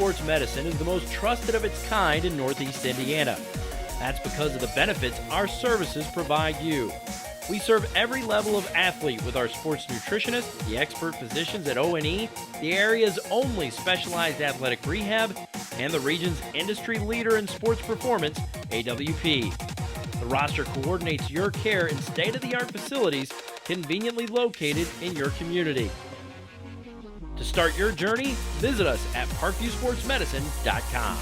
Sports Medicine is the most trusted of its kind in Northeast Indiana. That's because of the benefits our services provide you. We serve every level of athlete with our sports nutritionists, the expert physicians at O&E, the area's only specialized athletic rehab, and the region's industry leader in sports performance, AWP. The roster coordinates your care in state-of-the-art facilities conveniently located in your community. To start your journey, visit us at parkviewsportsmedicine.com.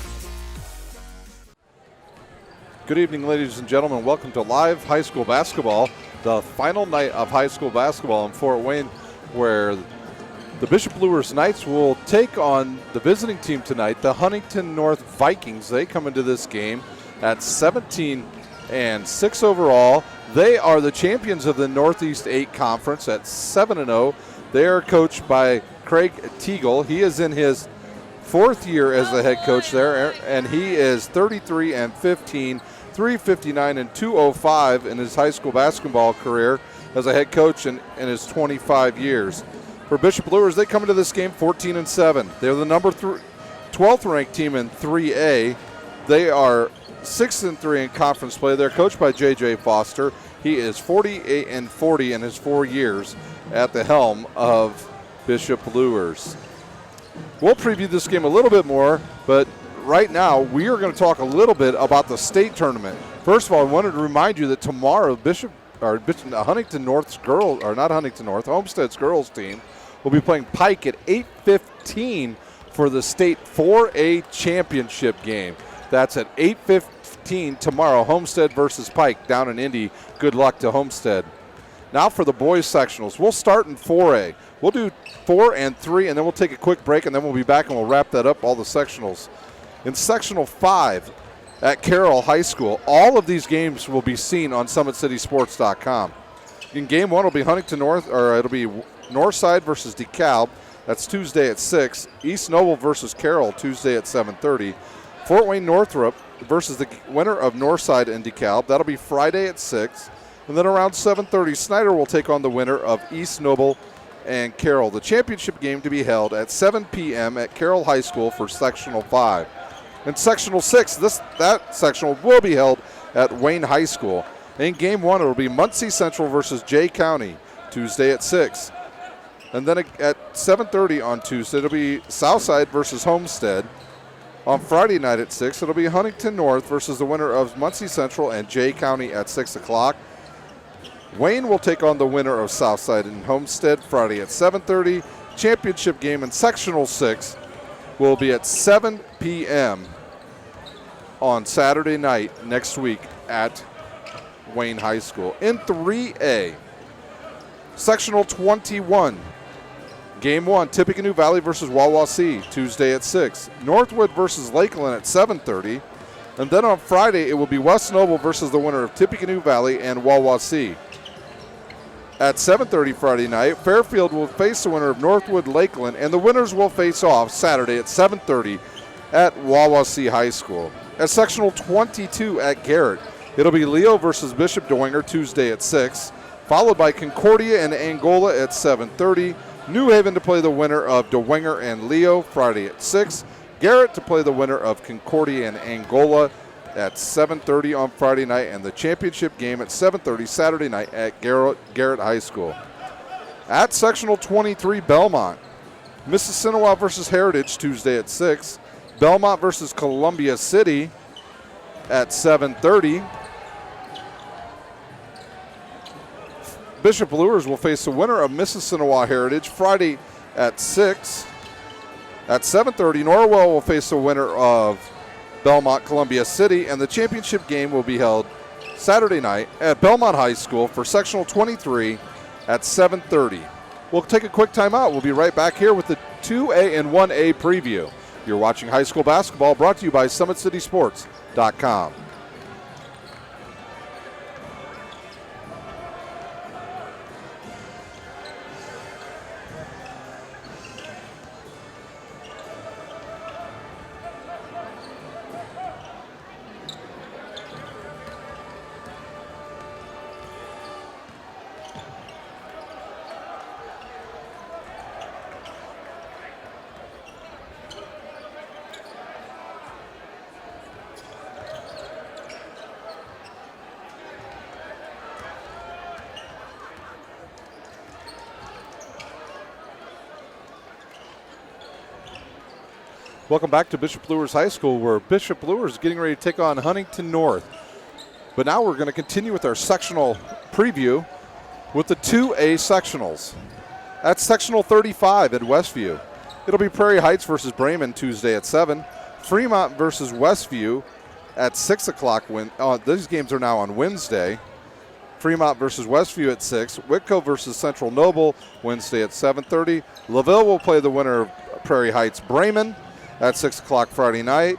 Good evening, ladies and gentlemen. Welcome to live high school basketball, the final night of high school basketball in Fort Wayne, where the Bishop Luers Knights will take on the visiting team tonight, the Huntington North Vikings. They come into this game at 17-6 overall. They are the champions of the Northeast 8 Conference at 7-0. They are coached by Craig Teagle. He is in his fourth year as the head coach there, and he is 33-15, 359 and 205 in his high school basketball career as a head coach in his 25 years. For Bishop Luers, they come into this game 14-7. They're the number 12th ranked team in 3A. They are 6-3 in conference play. They're coached by J.J. Foster. He is 48-40 in his 4 years at the helm of Bishop Luers. We'll preview this game a little bit more, but right now we are going to talk a little bit about the state tournament. First of all, I wanted to remind you that tomorrow Huntington North's girls, or not Huntington North, Homestead's girls team will be playing Pike at 8:15 for the state 4A championship game. That's at 8:15 tomorrow, Homestead versus Pike down in Indy. Good luck to Homestead. Now for the boys sectionals. We'll start in 4A. We'll do 4 and 3, and then we'll take a quick break, and then we'll be back and we'll wrap that up, all the sectionals. In sectional 5 at Carroll High School, all of these games will be seen on SummitCitySports.com. In game 1, it'll be Huntington North, or it'll be Northside versus DeKalb. That's Tuesday at 6. East Noble versus Carroll, Tuesday at 7:30. Fort Wayne Northrop versus the winner of Northside and DeKalb. That'll be Friday at 6. And then around 7:30, Snyder will take on the winner of East Noble and Carroll. The championship game to be held at 7 p.m. at Carroll High School for Sectional 5. In Sectional 6, that sectional will be held at Wayne High School. In Game 1, it will be Muncie Central versus Jay County, Tuesday at 6. And then at 7:30 on Tuesday, it'll be Southside versus Homestead. On Friday night at 6, it'll be Huntington North versus the winner of Muncie Central and Jay County at 6 o'clock. Wayne will take on the winner of Southside and Homestead Friday at 7:30. Championship game in Sectional 6 will be at 7 p.m. on Saturday night next week at Wayne High School. In 3A, Sectional 21, Game 1, Tippecanoe Valley versus Wawasee, Tuesday at 6. Northwood versus Lakeland at 7:30. And then on Friday, it will be West Noble versus the winner of Tippecanoe Valley and Wawasee. At 7:30 Friday night, Fairfield will face the winner of Northwood Lakeland, and the winners will face off Saturday at 7:30 at Wawasee High School. At Sectional 22 at Garrett, it'll be Leo versus Bishop Dwenger Tuesday at 6, followed by Concordia and Angola at 7:30. New Haven to play the winner of Dwenger and Leo Friday at 6. Garrett to play the winner of Concordia and Angola at 7:30 on Friday night, and the championship game at 7:30 Saturday night at Garrett High School. At Sectional 23, Belmont, Mississinawa versus Heritage Tuesday at 6. Belmont versus Columbia City at 7:30. Bishop Luers will face the winner of Mississinawa Heritage Friday at 6. At 7:30, Norwell will face the winner of Belmont Columbia City, and the championship game will be held Saturday night at Belmont High School for Sectional 23 at 7:30. We'll take a quick timeout. We'll be right back here with the 2A and 1A preview. You're watching high school basketball, brought to you by SummitCitySports.com. Welcome back to Bishop Luers High School, where Bishop Luers is getting ready to take on Huntington North. But now we're going to continue with our sectional preview with the 2A sectionals. That's sectional 35 at Westview. It'll be Prairie Heights versus Bremen Tuesday at 7. Fremont versus Westview at 6 o'clock. These games are now on Wednesday. Fremont versus Westview at 6. Whitco versus Central Noble Wednesday at 7:30. LaVille will play the winner of Prairie Heights Bremen at 6 o'clock Friday night.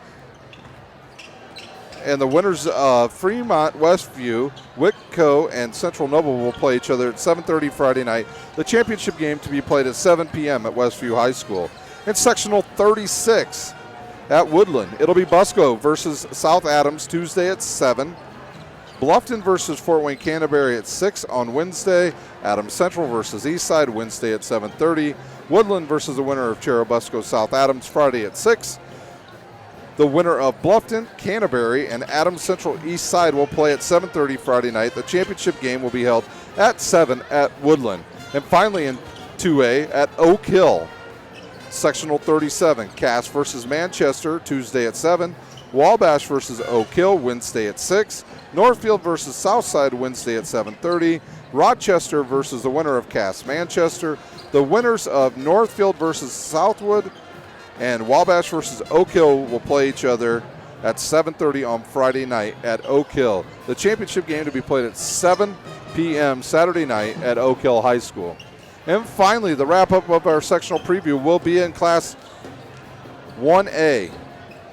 And the winners of Fremont, Westview, Whitco, and Central Noble will play each other at 7:30 Friday night. The championship game to be played at 7 p.m. at Westview High School. In sectional 36 at Woodland, it'll be Busco versus South Adams Tuesday at 7. Bluffton versus Fort Wayne Canterbury at 6 on Wednesday. Adams Central versus Eastside Wednesday at 7:30. Woodland versus the winner of Cherubusco South Adams Friday at 6. The winner of Bluffton, Canterbury, and Adams Central Eastside will play at 7:30 Friday night. The championship game will be held at 7 at Woodland. And finally in 2A at Oak Hill, sectional 37, Cass versus Manchester Tuesday at 7. Wabash versus Oak Hill Wednesday at 6. Northfield versus Southside Wednesday at 7:30. Rochester versus the winner of Cass Manchester. The winners of Northfield versus Southwood and Wabash versus Oak Hill will play each other at 7:30 on Friday night at Oak Hill. The championship game to be played at 7 p.m. Saturday night at Oak Hill High School. And finally, the wrap-up of our sectional preview will be in Class 1A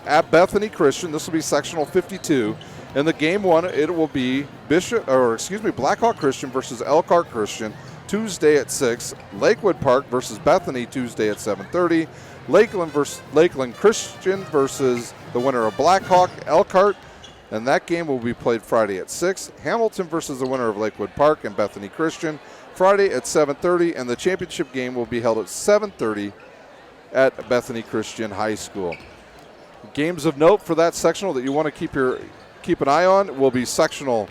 at Bethany Christian. This will be sectional 52. In the game one, it will be Blackhawk Christian versus Elkhart Christian Tuesday at 6. Lakewood Park versus Bethany Tuesday at 7:30. Lakeland Christian versus the winner of Blackhawk Elkhart, and that game will be played Friday at 6. Hamilton versus the winner of Lakewood Park and Bethany Christian Friday at 7:30, and the championship game will be held at 7:30 at Bethany Christian High School. Games of note for that sectional that you want to keep an eye on will be sectional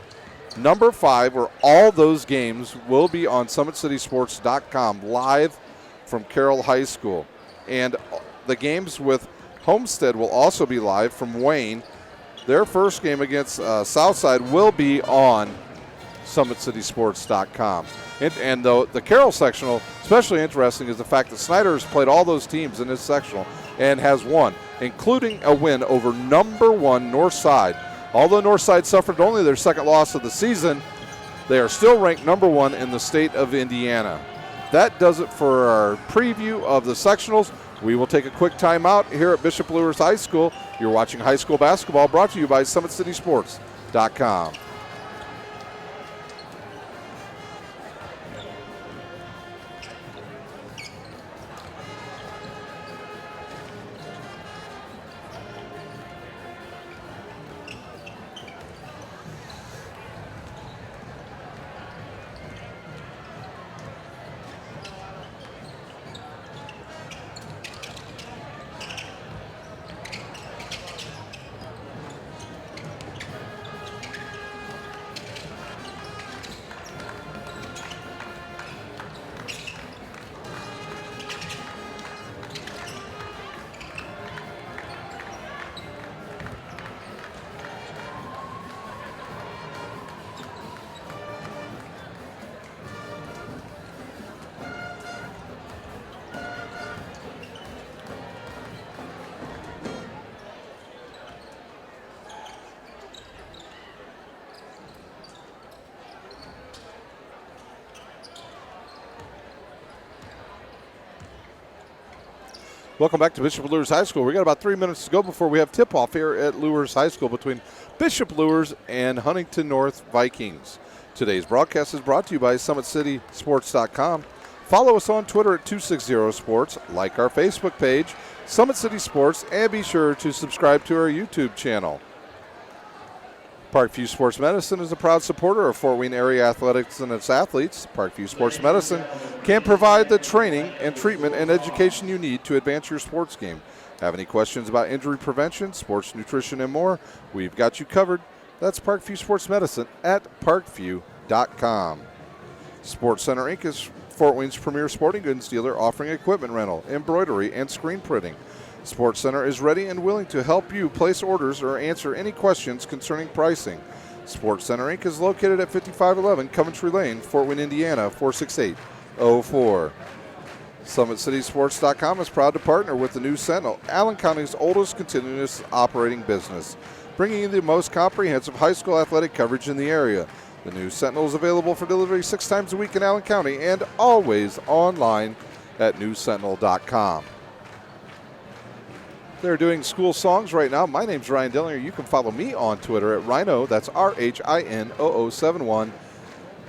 number 5, where all those games will be on SummitCitySports.com live from Carroll High School. And the games with Homestead will also be live from Wayne. Their first game against Southside will be on SummitCitySports.com. And the Carroll sectional, especially interesting, is the fact that Snyder has played all those teams in his sectional and has won, including a win over number 1 Northside. Although Northside suffered only their second loss of the season, they are still ranked number 1 in the state of Indiana. That does it for our preview of the sectionals. We will take a quick timeout here at Bishop Luers High School. You're watching high school basketball, brought to you by SummitCitySports.com. Welcome back to Bishop Luers High School. We got about 3 minutes to go before we have tip-off here at Luers High School between Bishop Luers and Huntington North Vikings. Today's broadcast is brought to you by SummitCitySports.com. Follow us on Twitter at 260sports, like our Facebook page, Summit City Sports, and be sure to subscribe to our YouTube channel. Parkview Sports Medicine is a proud supporter of Fort Wayne area athletics and its athletes. Parkview Sports Medicine can provide the training and treatment and education you need to advance your sports game. Have any questions about injury prevention, sports nutrition, and more? We've got you covered. That's Parkview Sports Medicine at parkview.com. Sports Center Inc. is Fort Wayne's premier sporting goods dealer, offering equipment rental, embroidery, and screen printing. Sports Center is ready and willing to help you place orders or answer any questions concerning pricing. Sports Center Inc. is located at 5511 Coventry Lane, Fort Wayne, Indiana, 46804. SummitCitySports.com is proud to partner with the News Sentinel, Allen County's oldest continuous operating business, bringing you the most comprehensive high school athletic coverage in the area. The News Sentinel is available for delivery 6 times a week in Allen County and always online at newssentinel.com. They're doing school songs right now. My name's Ryan Dillinger. You can follow me on Twitter at Rhino. That's RHINOO71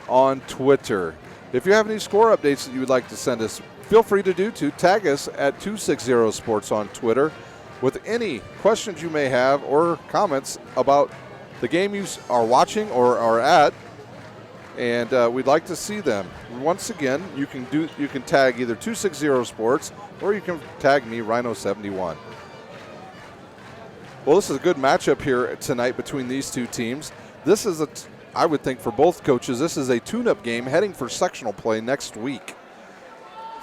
on Twitter. If you have any score updates that you would like to send us, feel free to do to tag us at 260 Sports on Twitter with any questions you may have or comments about the game you are watching or are at, and we'd like to see them. Once again, you can tag either 260 Sports or you can tag me, Rhino71. Well, this is a good matchup here tonight between these two teams. This is I would think for both coaches, this is a tune-up game heading for sectional play next week.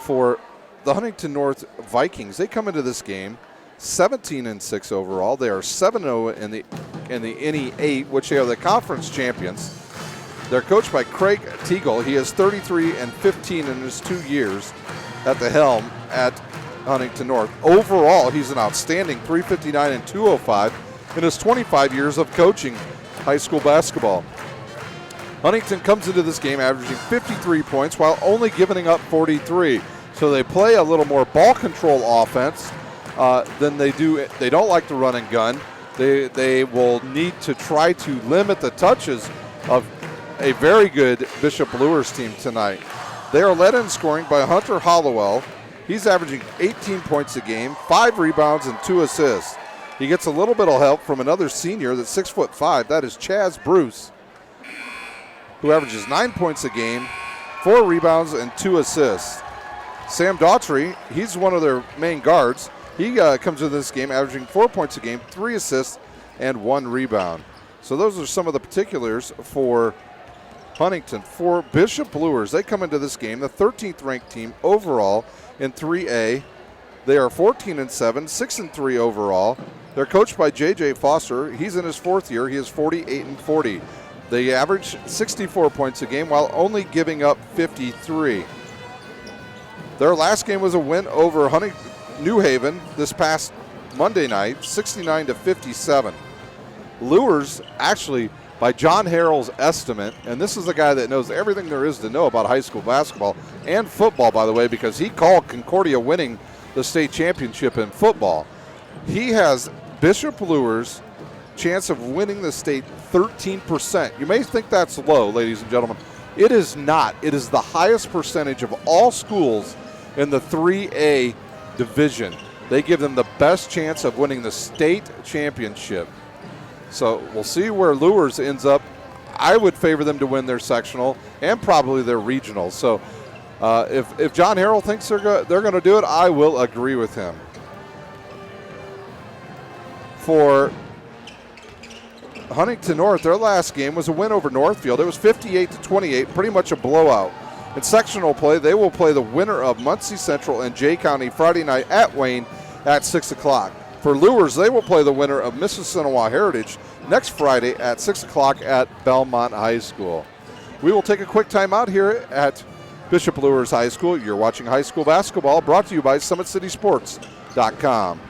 For the Huntington North Vikings, they come into this game 17-6 overall. They are 7-0 in the NE8, which they are the conference champions. They're coached by Craig Teagle. He is 33-15 in his 2 years at the helm at Huntington North. Overall, he's an outstanding 359 and 205 in his 25 years of coaching high school basketball. Huntington comes into this game averaging 53 points while only giving up 43. So they play a little more ball control offense than they do. They don't like to run and gun. They will need to try to limit the touches of a very good Bishop Luers team tonight. They are led in scoring by Hunter Hollowell. He's averaging 18 points a game, 5 rebounds, and 2 assists. He gets a little bit of help from another senior that's 6'5". That is Chaz Bruce, who averages 9 points a game, 4 rebounds, and 2 assists. Sam Daughtry, he's one of their main guards. He comes into this game averaging 4 points a game, 3 assists, and 1 rebound. So those are some of the particulars for Huntington. For Bishop Luers, they come into this game the 13th ranked team overall in 3A. They are 14-7, 6-3 overall. They're coached by J.J. Foster. He's in his 4th year. He is 48-40. They average 64 points a game while only giving up 53. Their last game was a win over New Haven this past Monday night, 69-57. Luers, actually, by John Harrell's estimate, and this is a guy that knows everything there is to know about high school basketball and football, by the way, because he called Concordia winning the state championship in football. He has Bishop Luers' chance of winning the state 13%. You may think that's low, ladies and gentlemen. It is not. It is the highest percentage of all schools in the 3A division. They give them the best chance of winning the state championship. So we'll see where Luers ends up. I would favor them to win their sectional and probably their regional. So if John Harrell thinks they're going to do it, I will agree with him. For Huntington North, their last game was a win over Northfield. It was 58-28, pretty much a blowout. In sectional play, they will play the winner of Muncie Central and Jay County Friday night at Wayne at 6 o'clock. For Luers, they will play the winner of Mississinawa Heritage next Friday at 6 o'clock at Belmont High School. We will take a quick time out here at Bishop Luers High School. You're watching high school basketball brought to you by SummitCitySports.com.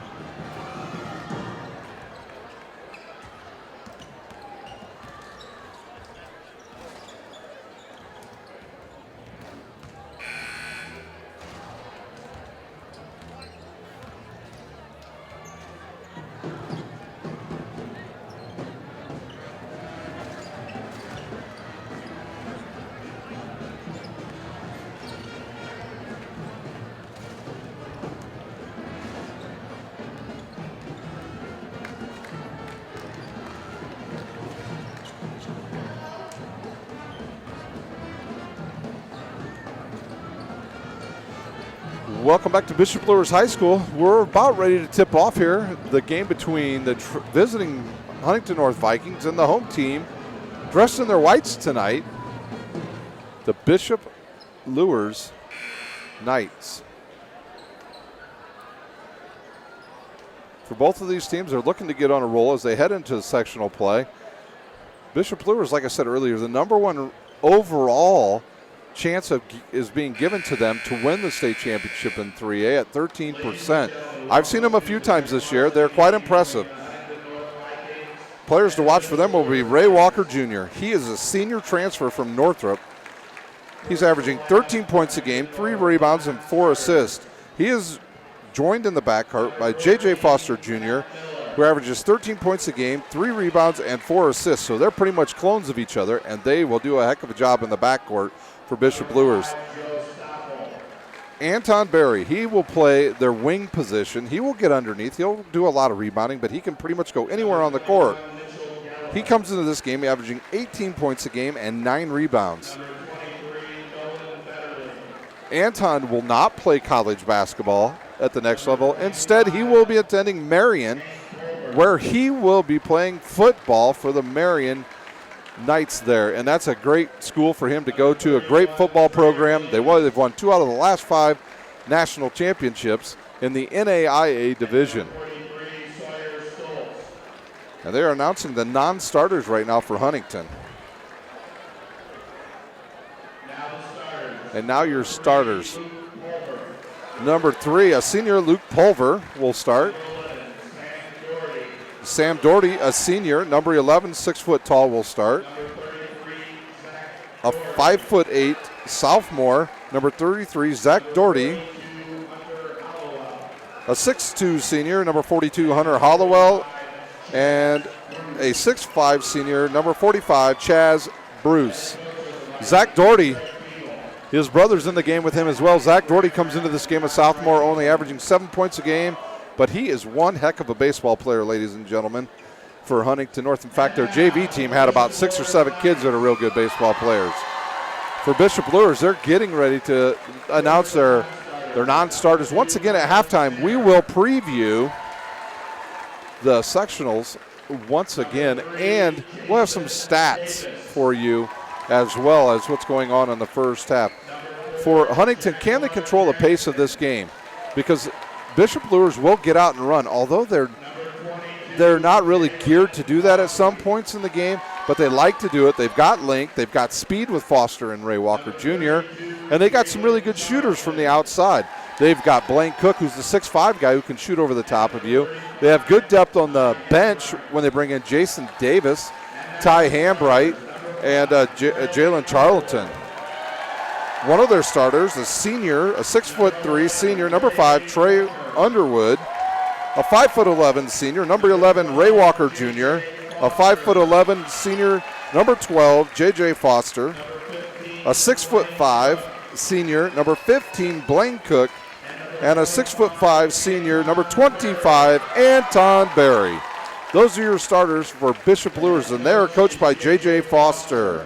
Welcome back to Bishop Luers High School. We're about ready to tip off here the game between the visiting Huntington North Vikings and the home team, dressed in their whites tonight, the Bishop Luers Knights. for both of these teams. They're looking to get on a roll as they head into sectional play. Bishop Luers, like I said earlier, the number one overall chance is being given to them to win the state championship in 3A at 13%. I've seen them a few times this year. They're quite impressive. Players to watch for them will be Ray Walker Jr. He is a senior transfer from Northrop. He's averaging 13 points a game, 3 rebounds, and 4 assists. He is joined in the backcourt by J.J. Foster Jr., who averages 13 points a game, 3 rebounds, and 4 assists. So they're pretty much clones of each other, and they will do a heck of a job in the backcourt for Bishop Luers. Anton Berry, he will play their wing position. He will get underneath. He'll do a lot of rebounding, but he can pretty much go anywhere on the court. He comes into this game averaging 18 points a game and 9 rebounds. Anton will not play college basketball at the next level. Instead, he will be attending Marion, where he will be playing football for the Marion Knights there. And that's a great school for him to go to, a great football program. They've won 2 out of the last 5 national championships in the NAIA division. And they are announcing the non-starters right now for Huntington. And now your starters. Number 3, a senior, Luke Pulver, will start. Sam Doherty, a senior, number 11, 6 foot tall, will start. A 5'8" sophomore, number 33, Zach Doherty. A 6'2" senior, number 42, Hunter Hollowell. And a 6'5" senior, number 45, Chaz Bruce. Zach Doherty, his brother's in the game with him as well. Zach Doherty comes into this game a sophomore, only averaging 7 points a game, but he is one heck of a baseball player, ladies and gentlemen, for Huntington North. In fact, their JV team had about 6 or 7 kids that are real good baseball players. For Bishop Luers, they're getting ready to announce their non-starters. Once again at halftime, we will preview the sectionals once again, and we'll have some stats for you as well as what's going on in the first half. For Huntington, can they control the pace of this game? Because Bishop Luers will get out and run, although they're not really geared to do that at some points in the game, but they like to do it. They've got length, they've got speed with Foster and Ray Walker Jr., and they got some really good shooters from the outside. They've got Blaine Cook, who's the 6'5" guy who can shoot over the top of you. They have good depth on the bench when they bring in Jason Davis, Ty Hambright, and Jalen Charlton. One of their starters, a senior, a 6'3" senior, number 5, Trey Underwood. A 5'11" senior, number 11, Ray Walker Jr. A 5'11" senior, number 12, J.J. Foster. A 6'5" senior, number 15, Blaine Cook. And a 6'5" senior, number 25, Anton Berry. Those are your starters for Bishop Luers, and they are coached by J.J. Foster.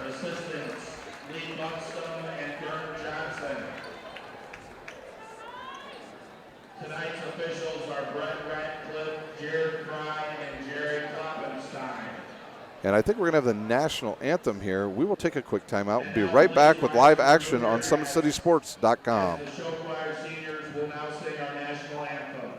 Tonight's officials are Brett Ratcliffe, Jared Fry, and Jerry Kloppenstein. And I think we're going to have the national anthem here. We will take a quick timeout. We'll be right back with live action on SummitCitySports.com. The show choir seniors will now sing our national anthem.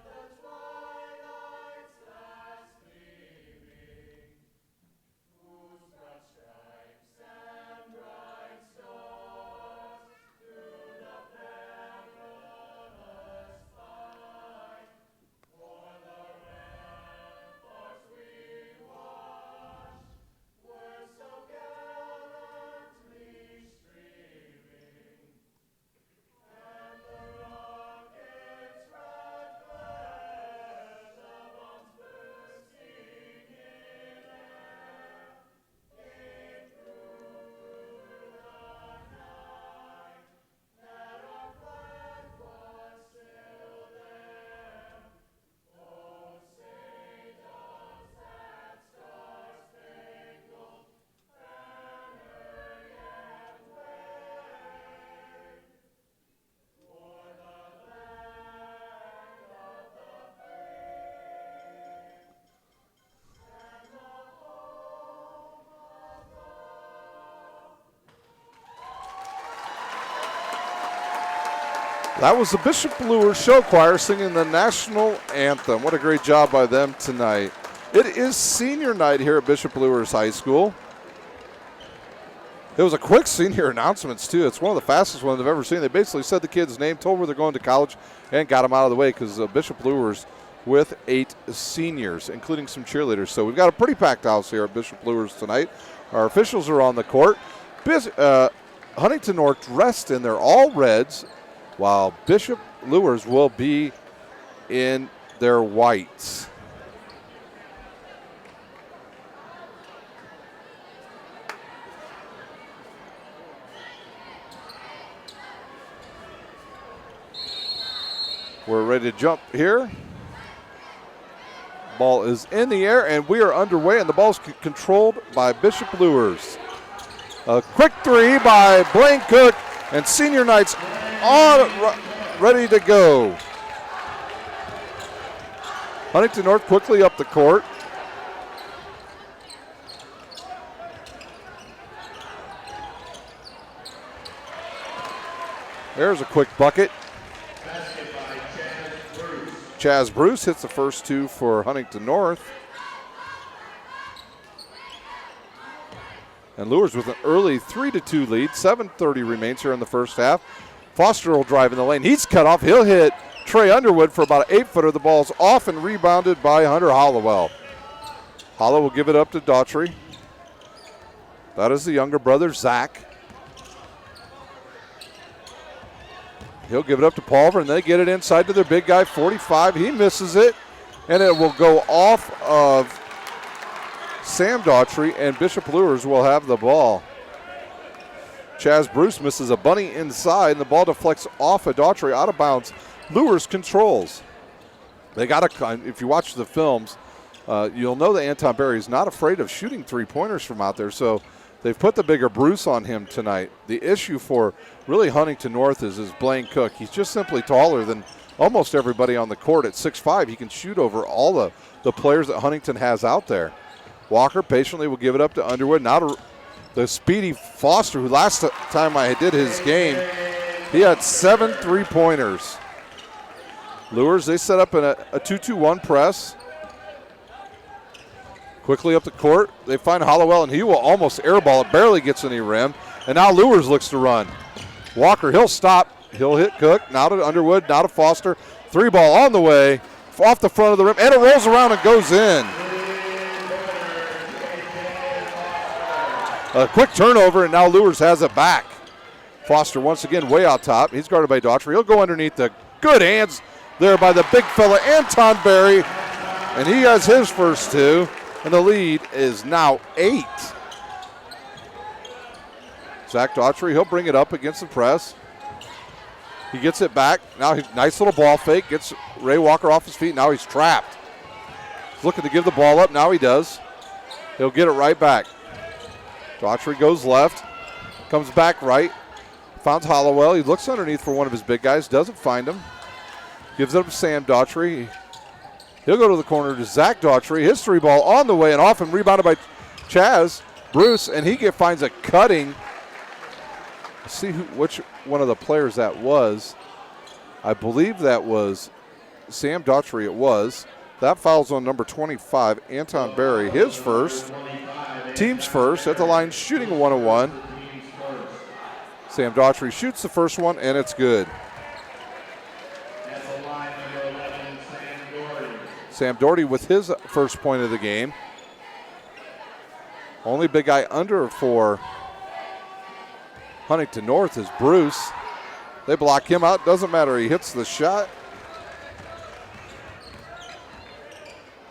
The That was the Bishop Luers Show Choir singing the national anthem. What a great job by them tonight. It is senior night here at Bishop Luers High School. It was a quick senior announcements, too. It's one of the fastest ones I've ever seen. They basically said the kid's name, told where they're going to college, and got them out of the way because Bishop Luers with 8 seniors, including some cheerleaders. So we've got a pretty packed house here at Bishop Luers tonight. Our officials are on the court. Huntington North dressed in their all reds, while Bishop Luers will be in their whites. We're ready to jump here. Ball is in the air, and we are underway, and the ball's controlled by Bishop Luers. A quick three by Blaine Cook, and senior night's ready to go. Huntington North quickly up the court. There's a quick bucket. Chaz Bruce hits the first 2 for Huntington North. And Luers with an early 3-2 lead. 7:30 remains here in the first half. Foster will drive in the lane. He's cut off. He'll hit Trey Underwood for about an 8-footer. The ball's off and rebounded by Hunter Hollowell. Hollow will give it up to Daughtry. That is the younger brother, Zach. He'll give it up to Pulver, and they get it inside to their big guy, 45. He misses it, and it will go off of Sam Daughtry, and Bishop Luers will have the ball. Chaz Bruce misses a bunny inside, and the ball deflects off of Daughtry, out of bounds. Luers controls. They got to, if you watch the films, you'll know that Anton Berry is not afraid of shooting three-pointers from out there, so they've put the bigger Bruce on him tonight. The issue for really Huntington North is Blaine Cook. He's just simply taller than almost everybody on the court at 6'5". He can shoot over all the players that Huntington has out there. Walker patiently will give it up to Underwood. Now to the speedy Foster, who last time I did his game, he had 7 3-pointers. Luers, they set up in a 2-2-1 press. Quickly up the court, they find Hollowell, and he will almost airball it. Barely gets any rim. And now Luers looks to run. Walker, he'll stop. He'll hit Cook. Now to Underwood, now to Foster. 3-ball on the way, off the front of the rim, and it rolls around and goes in. A quick turnover, and now Luers has it back. Foster once again way out top. He's guarded by Daughtry. He'll go underneath the good hands there by the big fella, Anton Berry, and he has his first 2. And the lead is now 8. Zach Daughtry, he'll bring it up against the press. He gets it back. Now, nice little ball fake. Gets Ray Walker off his feet. Now he's trapped. He's looking to give the ball up. Now he does. He'll get it right back. Daughtry goes left. Comes back right. Finds Hollowell. He looks underneath for one of his big guys. Doesn't find him. Gives it up to Sam Daughtry. He'll go to the corner to Zach Daughtry. His 3-ball on the way and off and rebounded by Chaz Bruce, and he finds a cutting. Let's see which one of the players that was. I believe that was Sam Daughtry. It was. That fouls on number 25, Anton Berry. His first. Team's first at the line, shooting a 1-on-1. Sam Daughtry shoots the first one, and it's good. Sam Doherty with his first point of the game. Only big guy under for Huntington North is Bruce. They block him out. Doesn't matter. He hits the shot.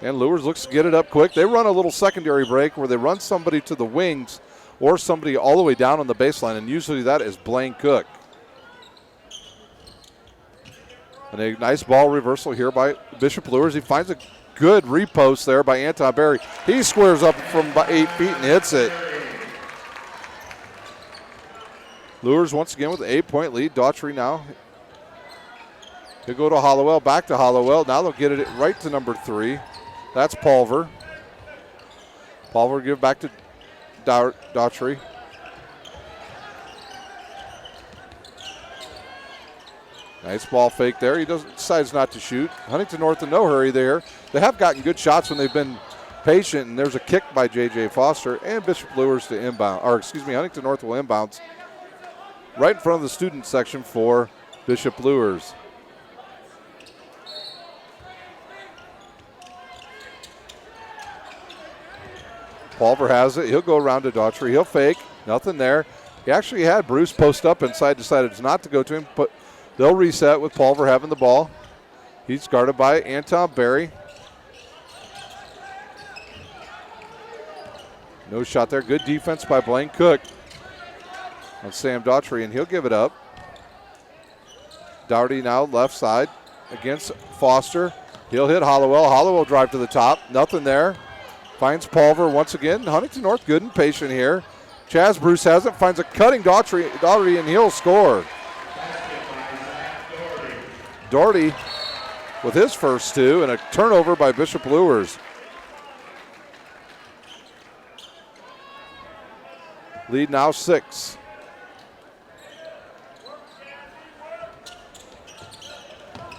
And Luers looks to get it up quick. They run a little secondary break where they run somebody to the wings or somebody all the way down on the baseline, and usually that is Blaine Cook. And a nice ball reversal here by Bishop Luers. He finds a good repost there by Anton Berry. He squares up from about 8 feet and hits it. Luers once again with an 8-point lead. Daughtry now. He'll go to Hollowell, back to Hollowell. Now they'll get it right to number 3. That's Pulver. Pulver give back to Nice ball fake there. He decides not to shoot. Huntington North in no hurry there. They have gotten good shots when they've been patient, and there's a kick by J.J. Foster, and Bishop Luers to inbound, Huntington North will inbounds right in front of the student section for Bishop Luers. Pulver has it. He'll go around to Daughtry. He'll fake. Nothing there. He actually had Bruce post up inside, decided not to go to him, but they'll reset with Pulver having the ball. He's guarded by Anton Berry. No shot there. Good defense by Blaine Cook on Sam Daughtry, and he'll give it up. Dougherty now left side against Foster. He'll hit Hollowell. Hollowell drive to the top. Nothing there. Finds Pulver once again. Huntington North good and patient here. Chaz Bruce has it. Finds a cutting Daugherty, and he'll score. Daugherty with his first two, and a turnover by Bishop Luers. Lead now 6.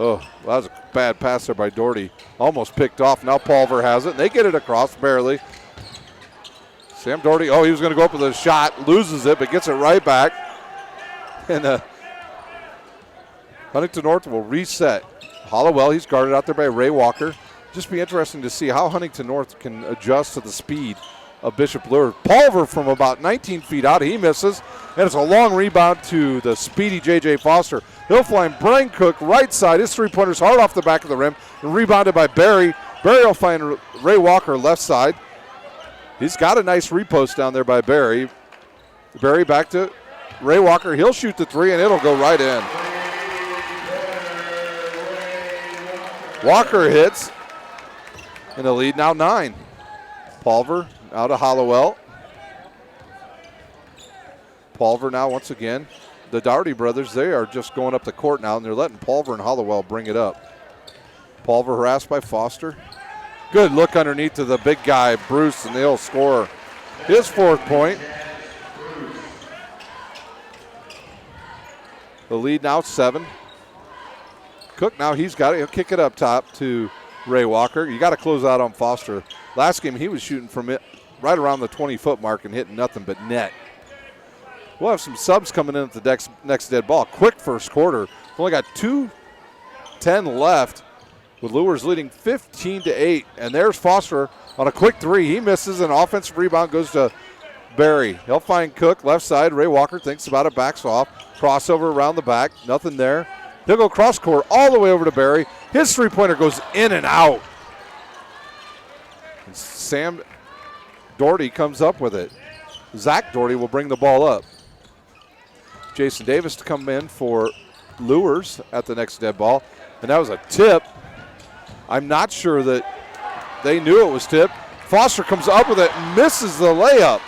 Oh, that was a bad pass there by Daugherty. Almost picked off. Now Pulver has it. They get it across barely. Sam Daugherty, he was going to go up with a shot. Loses it, but gets it right back. And Huntington North will reset. Hollowell, he's guarded out there by Ray Walker. Just be interesting to see how Huntington North can adjust to the speed of Bishop Luers. Pulver from about 19 feet out. He misses. And it's a long rebound to the speedy J.J. Foster. He'll find Brian Cook right side. His three-pointer's hard off the back of the rim. And rebounded by Barry. Barry will find Ray Walker left side. He's got a nice repost down there by Barry. Barry back to Ray Walker. He'll shoot the three, and it'll go right in. Walker hits. And the lead now 9. Pulver out of Hollowell. Pulver now once again. The Dougherty brothers, they are just going up the court now, and they're letting Pulver and Hollowell bring it up. Pulver harassed by Foster. Good look underneath to the big guy, Bruce, and they'll score his 4th point. The lead now 7. Cook now, he's got it. He'll kick it up top to Ray Walker. You got to close out on Foster. Last game, he was shooting from it right around the 20-foot mark and hitting nothing but net. We'll have some subs coming in at the next dead ball. Quick first quarter. We've only got 2:10 left with Luers leading 15-8. And there's Foster on a quick three. He misses, and offensive rebound goes to Barry. He'll find Cook left side. Ray Walker thinks about it, backs off. Crossover around the back. Nothing there. He'll go cross court all the way over to Barry. His three-pointer goes in and out. And Sam Daugherty comes up with it. Zach Daugherty will bring the ball up. Jason Davis to come in for Luers at the next dead ball. And that was a tip. I'm not sure that they knew it was tipped. Foster comes up with it and misses the layup.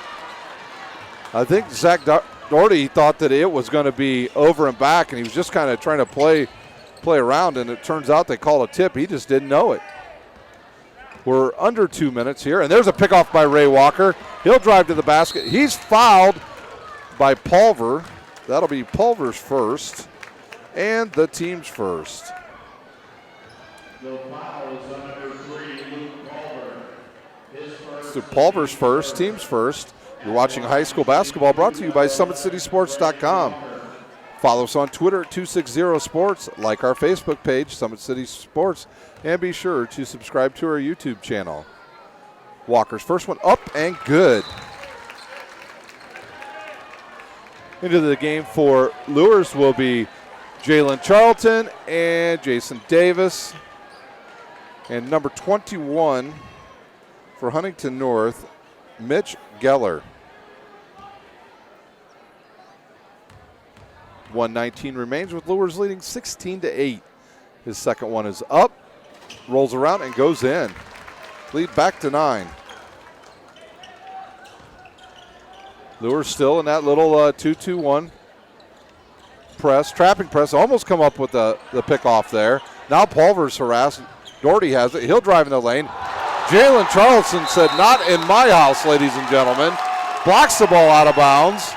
I think Zach Daugherty thought that it was going to be over and back, and he was just kind of trying to play around, and it turns out they called a tip. He just didn't know it. We're under 2 minutes here, and there's a pickoff by Ray Walker. He'll drive to the basket. He's fouled by Pulver. That'll be Pulver's first and the team's first. The foul is on number 3, Luke Pulver. His first. So Pulver's first, team's first. You're watching high school basketball brought to you by SummitCitySports.com. Follow us on Twitter at 260sports. Like our Facebook page, Summit City Sports. And be sure to subscribe to our YouTube channel. Walker's first one up and good. Into the game for Luers will be Jalen Charlton and Jason Davis. And number 21 for Huntington North, Mitch Geller. 1:19 remains with Luers leading 16-8. His second one is up, rolls around and goes in. Lead back to 9. Luers still in that little 2-2-1 press, trapping press. Almost come up with the pick off there. Now Pulver's harassed. Daugherty has it. He'll drive in the lane. Jalen Charlton said, "Not in my house, ladies and gentlemen." Blocks the ball out of bounds.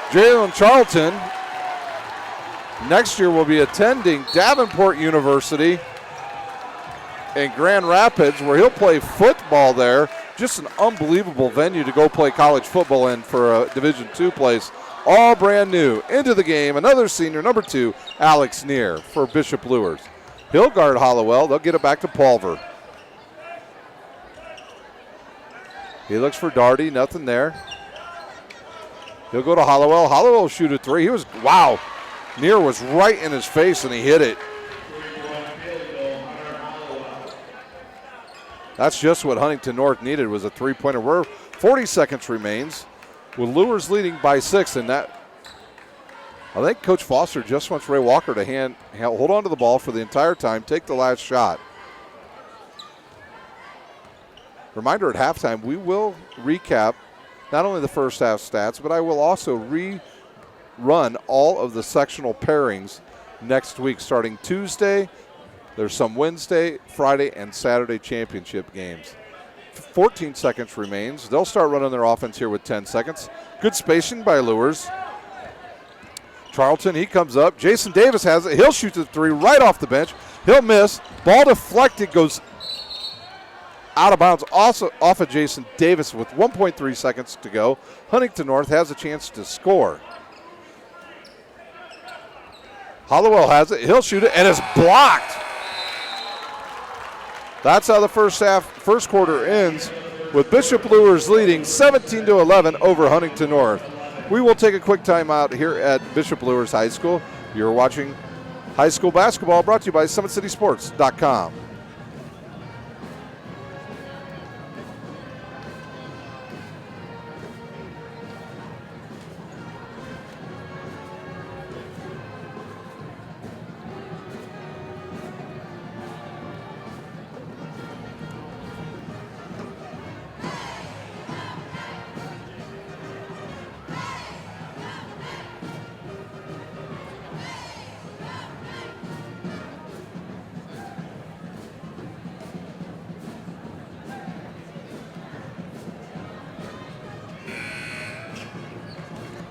Jalen Charlton next year will be attending Davenport University in Grand Rapids, where he'll play football there. Just an unbelievable venue to go play college football in for a Division II place. All brand new. Into the game, another senior, number 2, Alex Neer for Bishop Luers. He'll guard Hollowell. They'll get it back to Pulver. He looks for Darty, nothing there. He'll go to Hollowell. Hollowell will shoot a 3. Wow. Neer was right in his face and he hit it. That's just what Huntington North needed, was a 3-pointer. We're 40 seconds remains with Luers leading by 6, and that, I think Coach Foster just wants Ray Walker to hold on to the ball for the entire time, take the last shot. Reminder at halftime, we will recap not only the first half stats, but I will also rerun all of the sectional pairings next week starting Tuesday. There's some Wednesday, Friday, and Saturday championship games. 14 seconds remains. They'll start running their offense here with 10 seconds. Good spacing by Luers. Charlton, he comes up. Jason Davis has it. He'll shoot the 3 right off the bench. He'll miss. Ball deflected, goes out of bounds, also off of Jason Davis with 1.3 seconds to go. Huntington North has a chance to score. Hollowell has it. He'll shoot it, and it's blocked. That's how the first quarter ends, with Bishop Luers leading 17-11 over Huntington North. We will take a quick timeout here at Bishop Luers High School. You're watching high school basketball, brought to you by SummitCitySports.com.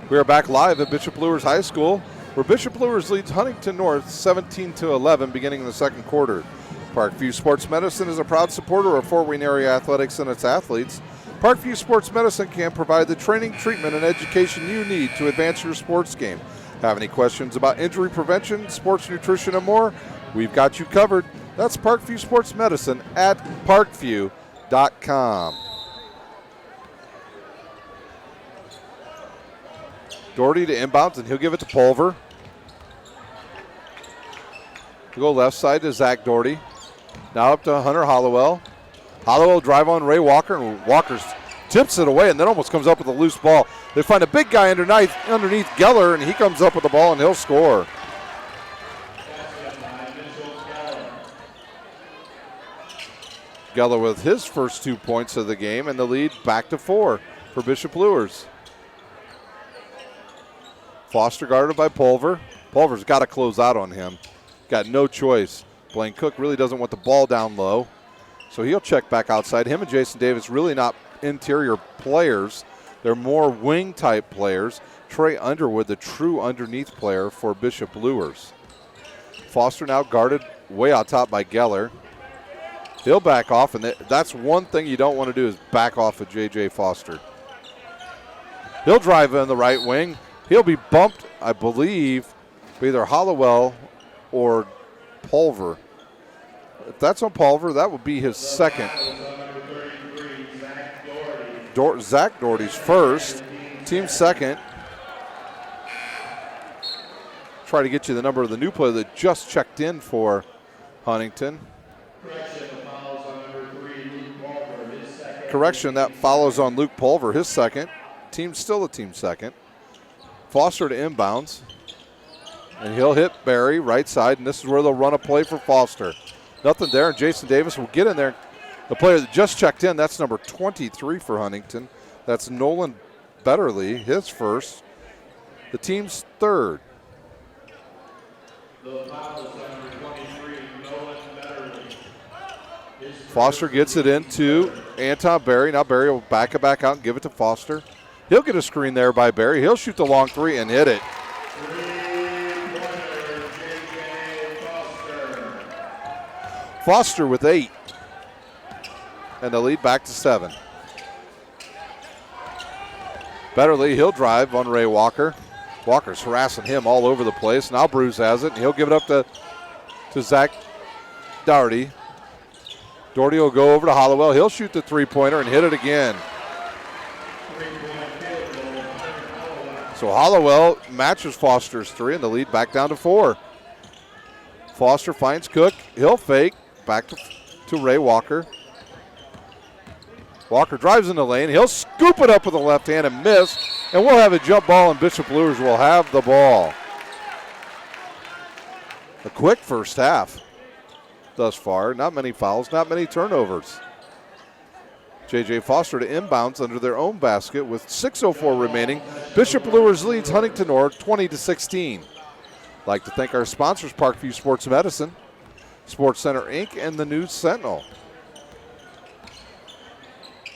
We are back live at Bishop Luers High School, where Bishop Luers leads Huntington North 17-11 beginning in the second quarter. Parkview Sports Medicine is a proud supporter of Fort Wayne area athletics and its athletes. Parkview Sports Medicine can provide the training, treatment, and education you need to advance your sports game. Have any questions about injury prevention, sports nutrition, and more? We've got you covered. That's Parkview Sports Medicine at parkview.com. Doherty to inbounds, and he'll give it to Pulver. He'll go left side to Zach Doherty. Now up to Hunter Hollowell. Hollowell drive on Ray Walker, and Walker tips it away and then almost comes up with a loose ball. They find a big guy underneath Geller, and he comes up with the ball, and he'll score. Geller with his first 2 points of the game, and the lead back to 4 for Bishop Luers. Foster guarded by Pulver. Pulver's got to close out on him. Got no choice. Blaine Cook really doesn't want the ball down low, so he'll check back outside. Him and Jason Davis really not interior players. They're more wing-type players. Trey Underwood, the true underneath player for Bishop Luers. Foster now guarded way out top by Geller. He'll back off, and that's one thing you don't want to do is back off of J.J. Foster. He'll drive in the right wing. He'll be bumped, I believe, by either Hollowell or Pulver. If that's on Pulver, that would be his second. Zach Doherty's first, team second. Try to get you the number of the new player that just checked in for Huntington. Correction, that follows on Luke Pulver, his second. Still a team second. Foster to inbounds, and he'll hit Barry right side, and this is where they'll run a play for Foster. Nothing there, and Jason Davis will get in there. The player that just checked in, that's number 23 for Huntington. That's Nolan Betterly, his first. The team's third. Foster gets it into Anton Barry. Now Barry will back it back out and give it to Foster. He'll get a screen there by Barry. He'll shoot the long 3 and hit it. Foster with 8. And the lead back to 7. Betterly, he'll drive on Ray Walker. Walker's harassing him all over the place. Now Bruce has it, and he'll give it up to Zach Doherty. Doherty will go over to Hollowell. He'll shoot the three-pointer and hit it again. So Hollowell matches Foster's 3, and the lead back down to 4. Foster finds Cook. He'll fake. Back to Ray Walker. Walker drives in the lane. He'll scoop it up with the left hand and miss. And we'll have a jump ball, and Bishop Luers will have the ball. A quick first half thus far. Not many fouls, not many turnovers. J.J. Foster to inbounds under their own basket with 6:04 remaining. Bishop Luers leads Huntington North 20-16. I'd like to thank our sponsors, Parkview Sports Medicine, Sports Center Inc., and the News Sentinel.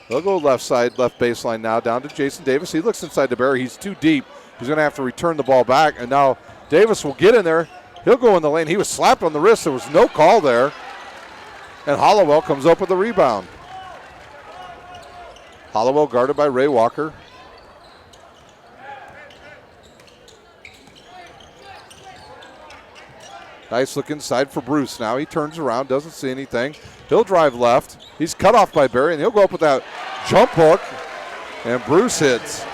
They'll go left side, left baseline now down to Jason Davis. He looks inside the barrier. He's too deep. He's going to have to return the ball back. And now Davis will get in there. He'll go in the lane. He was slapped on the wrist. There was no call there. And Hollowell comes up with the rebound. Hollowell guarded by Ray Walker. Nice look inside for Bruce now. He turns around, doesn't see anything. He'll drive left. He's cut off by Barry, and he'll go up with that jump hook. And Bruce hits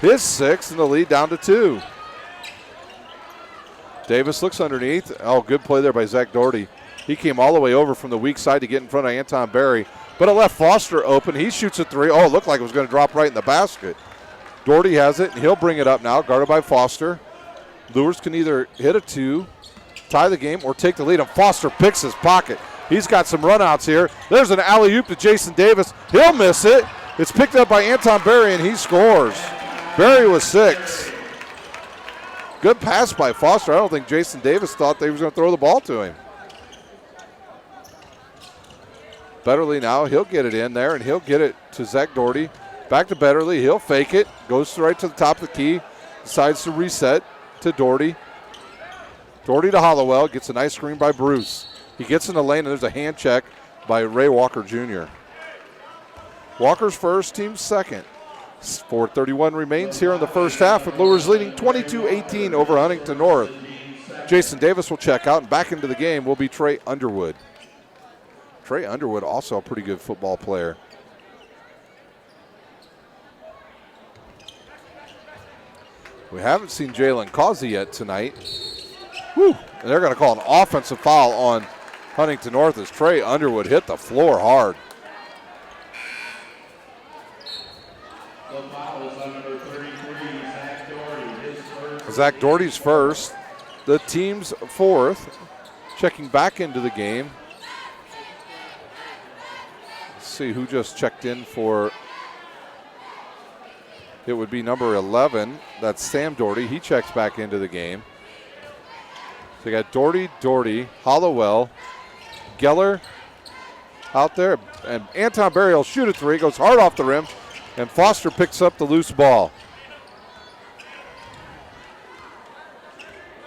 his 6, and the lead down to 2. Davis looks underneath. Oh, good play there by Zach Doherty. He came all the way over from the weak side to get in front of Anton Barry. But it left Foster open. He shoots a 3. Oh, it looked like it was going to drop right in the basket. Doherty has it, and he'll bring it up now, guarded by Foster. Luers can either hit a 2, tie the game, or take the lead, and Foster picks his pocket. He's got some runouts here. There's an alley-oop to Jason Davis. He'll miss it. It's picked up by Anton Barry, and he scores. Barry was 6. Good pass by Foster. I don't think Jason Davis thought they was going to throw the ball to him. Betterly now, he'll get it in there, and he'll get it to Zach Doherty. Back to Betterly. He'll fake it. Goes right to the top of the key. Decides to reset to Doherty. Doherty to Hollowell. Gets a nice screen by Bruce. He gets in the lane, and there's a hand check by Ray Walker Jr. Walker's first, team's second. 4:31 remains here in the first half, with Luers leading 22-18 over Huntington North. Jason Davis will check out, and back into the game will be Trey Underwood. Trey Underwood, also a pretty good football player. We haven't seen Jalen Causey yet tonight. Whew. And they're going to call an offensive foul on Huntington North as Trey Underwood hit the floor hard. The foul is on number 33, Zach Doherty. His first. Zach Doherty's first, the team's fourth. Checking back into the game. Let's see who just checked in for. It would be number 11. That's Sam Doherty. He checks back into the game. So you got Doherty, Hollowell, Geller out there. And Anton Barry will shoot a 3. Goes hard off the rim. And Foster picks up the loose ball.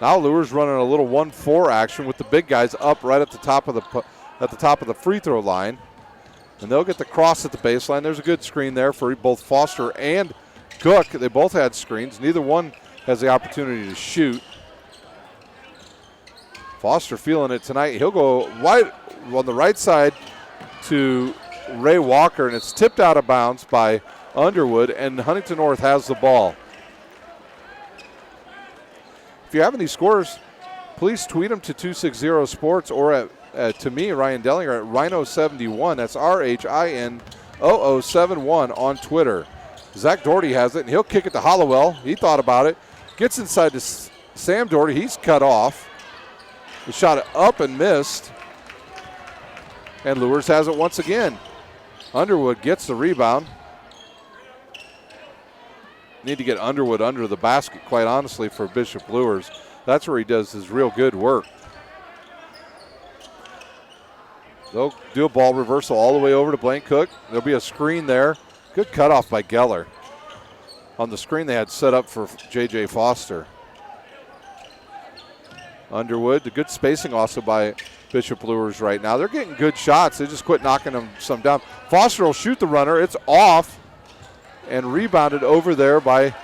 Now Luers running a little 1-4 action with the big guys up right at the top of the free throw line. And they'll get the cross at the baseline. There's a good screen there for both Foster and Cook. They both had screens. Neither one has the opportunity to shoot. Foster feeling it tonight. He'll go wide on the right side to Ray Walker, and it's tipped out of bounds by Underwood, and Huntington North has the ball. If you have any scores, please tweet them to 260 Sports or to me, Ryan Dellinger, at Rhino71. That's RHINOO71 on Twitter. Zach Doherty has it, and he'll kick it to Hollowell. He thought about it. Gets inside to Sam Doherty. He's cut off. He shot it up and missed. And Luers has it once again. Underwood gets the rebound. Need to get Underwood under the basket, quite honestly, for Bishop Luers. That's where he does his real good work. They'll do a ball reversal all the way over to Blaine Cook. There'll be a screen there. Good cutoff by Geller. On the screen they had set up for J.J. Foster. Underwood. The good spacing also by Bishop Luers right now. They're getting good shots. They just quit knocking them some down. Foster will shoot the runner. It's off and rebounded over there by,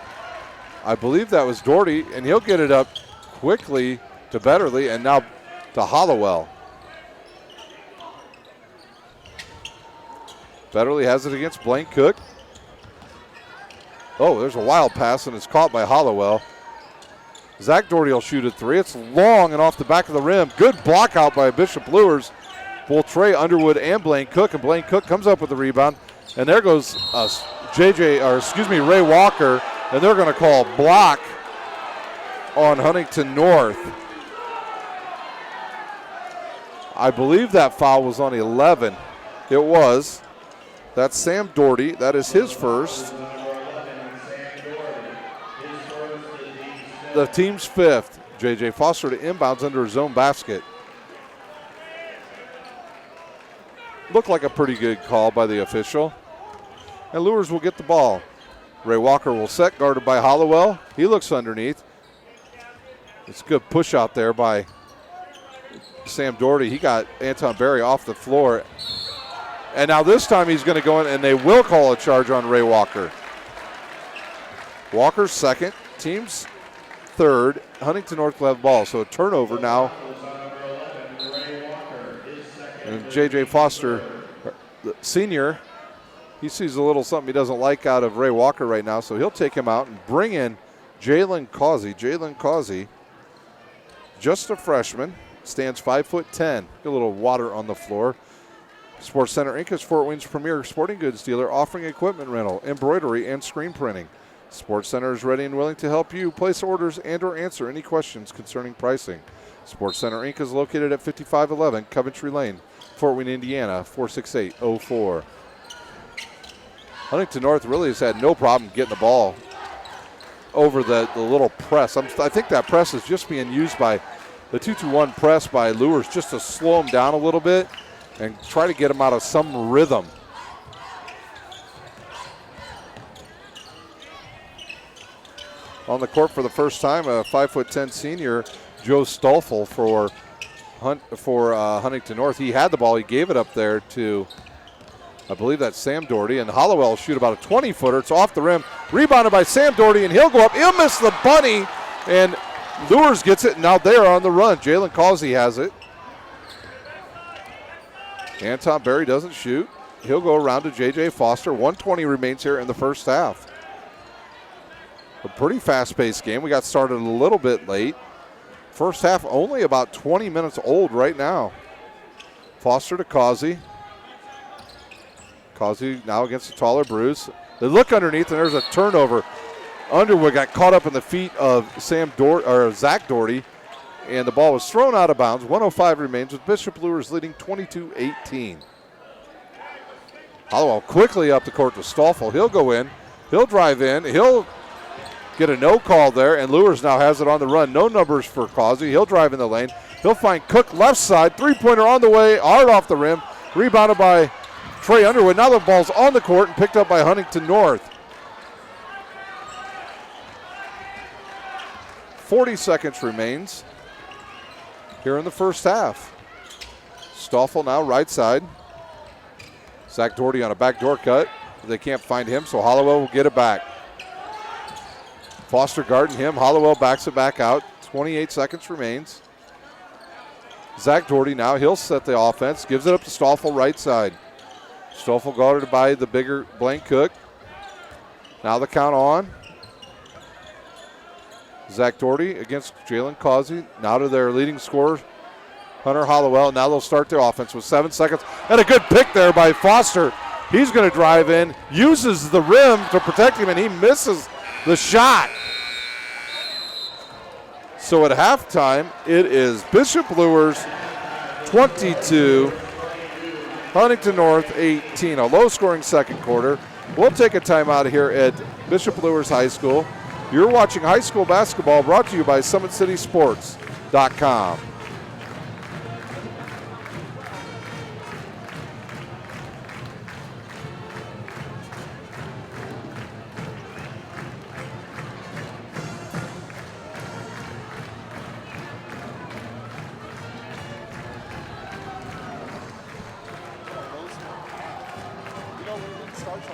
I believe that was Doherty, and he'll get it up quickly to Betterly and now to Hollowell. Betterly has it against Blaine Cook. Oh, there's a wild pass, and it's caught by Hollowell. Zach Doherty will shoot a three. It's long and off the back of the rim. Good block out by Bishop Luers. Both Trey Underwood and Blaine Cook, and Blaine Cook comes up with the rebound. And there goes Ray Walker, and they're going to call a block on Huntington North. I believe that foul was on 11. It was. That's Sam Doherty. That is his first. The team's fifth. J.J. Foster to inbounds under his own basket. Looked like a pretty good call by the official. And Luers will get the ball. Ray Walker will set, guarded by Hollowell. He looks underneath. It's a good push out there by Sam Doherty. He got Anton Berry off the floor. And now this time he's going to go in, and they will call a charge on Ray Walker. Walker's second, team's third. Huntington North will have the ball, so a turnover now. And J.J. Foster, the senior, he sees a little something he doesn't like out of Ray Walker right now, so he'll take him out and bring in Jalen Causey. Jalen Causey, just a freshman, stands 5'10". Get a little water on the floor. Sports Center Inc. is Fort Wayne's premier sporting goods dealer, offering equipment rental, embroidery, and screen printing. Sports Center is ready and willing to help you place orders and or answer any questions concerning pricing. Sports Center Inc. is located at 5511 Coventry Lane, Fort Wayne, Indiana, 46804. Huntington North really has had no problem getting the ball over the little press. I think that press is just being used by the 2-2-1 press by Luers just to slow them down a little bit and try to get them out of some rhythm. On the court for the first time, a 5'10" senior, Joe Stoffel for Huntington North. He had the ball. He gave it up there to, I believe that's Sam Doherty. And Hollowell will shoot about a 20-footer. It's off the rim. Rebounded by Sam Doherty, and he'll go up. He'll miss the bunny, and Luers gets it, and now they're on the run. Jalen Causey has it. Anton Berry doesn't shoot. He'll go around to J.J. Foster. 1:20 remains here in the first half. A pretty fast-paced game. We got started a little bit late. First half only about 20 minutes old right now. Foster to Causey. Causey now against the taller Bruce. They look underneath, and there's a turnover. Underwood got caught up in the feet of Zach Doherty, and the ball was thrown out of bounds. 1:05 remains with Bishop Luers leading 22-18. Hollowell quickly up the court to Stoffel. He'll go in. He'll drive in. He'll get a no call there, and Luers now has it on the run. No numbers for Causey. He'll drive in the lane. He'll find Cook left side. Three-pointer on the way. Hard off the rim. Rebounded by Trey Underwood. Now the ball's on the court and picked up by Huntington North. 40 seconds remains here in the first half. Stoffel now right side. Zach Doherty on a backdoor cut. They can't find him, so Hollowell will get it back. Foster guarding him. Hollowell backs it back out. 28 seconds remains. Zach Doherty now, he'll set the offense. Gives it up to Stoffel right side. Stoffel guarded by the bigger Blaine Cook. Now the count on. Zach Doherty against Jalen Causey. Now to their leading scorer, Hunter Hollowell. Now they'll start their offense with 7 seconds. And a good pick there by Foster. He's going to drive in, uses the rim to protect him, and he misses the shot. So at halftime, it is Bishop Luers 22, Huntington North 18. A low-scoring second quarter. We'll take a timeout here at Bishop Luers High School. You're watching high school basketball brought to you by SummitCitySports.com. Ladies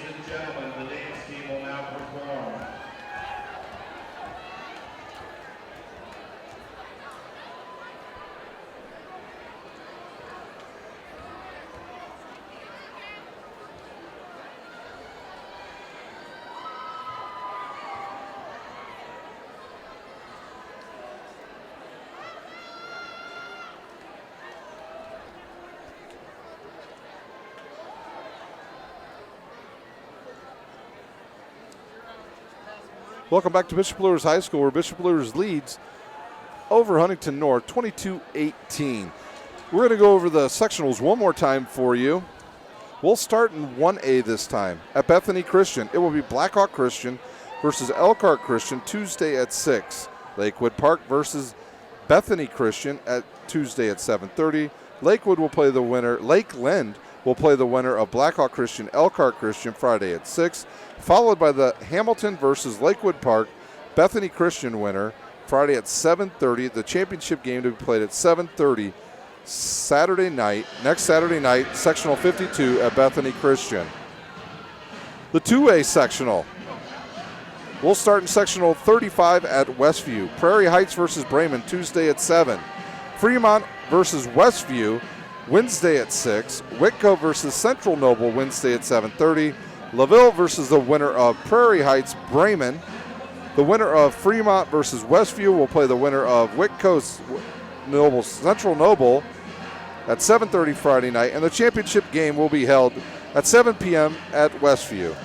and gentlemen, the dance team will now perform. Welcome back to Bishop Luers High School, where Bishop Luers leads over Huntington North 22-18. We're going to go over the sectionals one more time for you. We'll start in 1A this time. At Bethany Christian, it will be Blackhawk Christian versus Elkhart Christian Tuesday at 6. Lakewood Park versus Bethany Christian at Tuesday at 7:30. Lakewood will play the winner. Lakeland will play the winner of Blackhawk Christian, Elkhart Christian Friday at 6, followed by the Hamilton versus Lakewood Park Bethany Christian winner Friday at 7:30. The championship game to be played at 7:30 Saturday night, next Saturday night, sectional 52 at Bethany Christian. The 2A sectional. We'll start in sectional 35 at Westview. Prairie Heights versus Bremen Tuesday at 7. Fremont versus Westview Wednesday at 6. Whitco versus Central Noble Wednesday at 7:30. LaVille versus the winner of Prairie Heights Bremen. The winner of Fremont versus Westview will play the winner of Whitco Noble Central Noble at 7:30 Friday night, and the championship game will be held at 7 p.m. at Westview.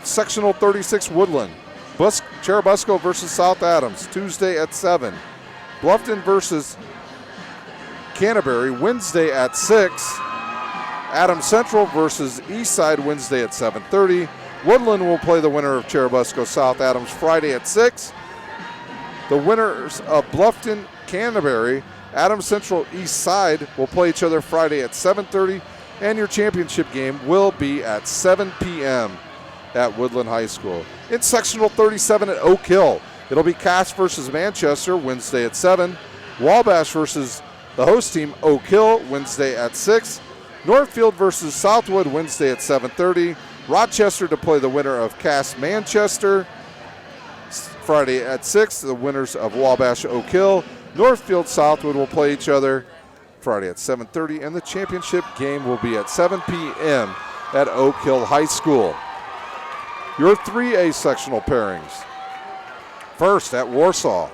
Sectional 36 Woodland. Cherubusco versus South Adams Tuesday at 7. Bluffton versus Canterbury Wednesday at 6. Adams Central versus Eastside Wednesday at 7:30. Woodland will play the winner of Cherubusco South Adams Friday at 6. The winners of Bluffton Canterbury Adams Central Eastside will play each other Friday at 7:30, and your championship game will be at 7 p.m. at Woodland High School. In sectional 37 at Oak Hill, it'll be Cass versus Manchester Wednesday at 7. Wabash versus the host team Oak Hill Wednesday at 6. Northfield versus Southwood Wednesday at 7:30. Rochester to play the winner of Cass Manchester Friday at 6. The winners of Wabash Oak Hill. Northfield Southwood will play each other Friday at 7:30, and the championship game will be at 7 p.m. at Oak Hill High School. Your 3A sectional pairings. First at Wawasee.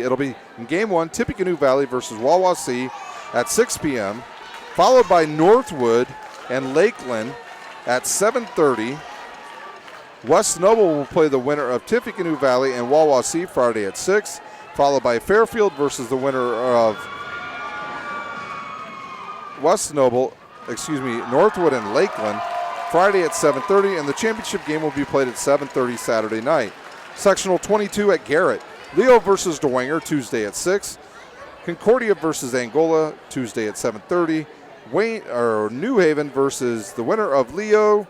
It'll be in game 1, Tippecanoe Valley versus Wawasee at 6 p.m., followed by Northwood and Lakeland at 7:30. West Noble will play the winner of Tippecanoe Valley and Wawasee Friday at 6, followed by Fairfield versus the winner of Northwood and Lakeland Friday at 7:30, and the championship game will be played at 7:30 Saturday night. Sectional 22 at Garrett. Leo versus Dwenger Tuesday at 6. Concordia versus Angola Tuesday at 7:30. New Haven versus the winner of Leo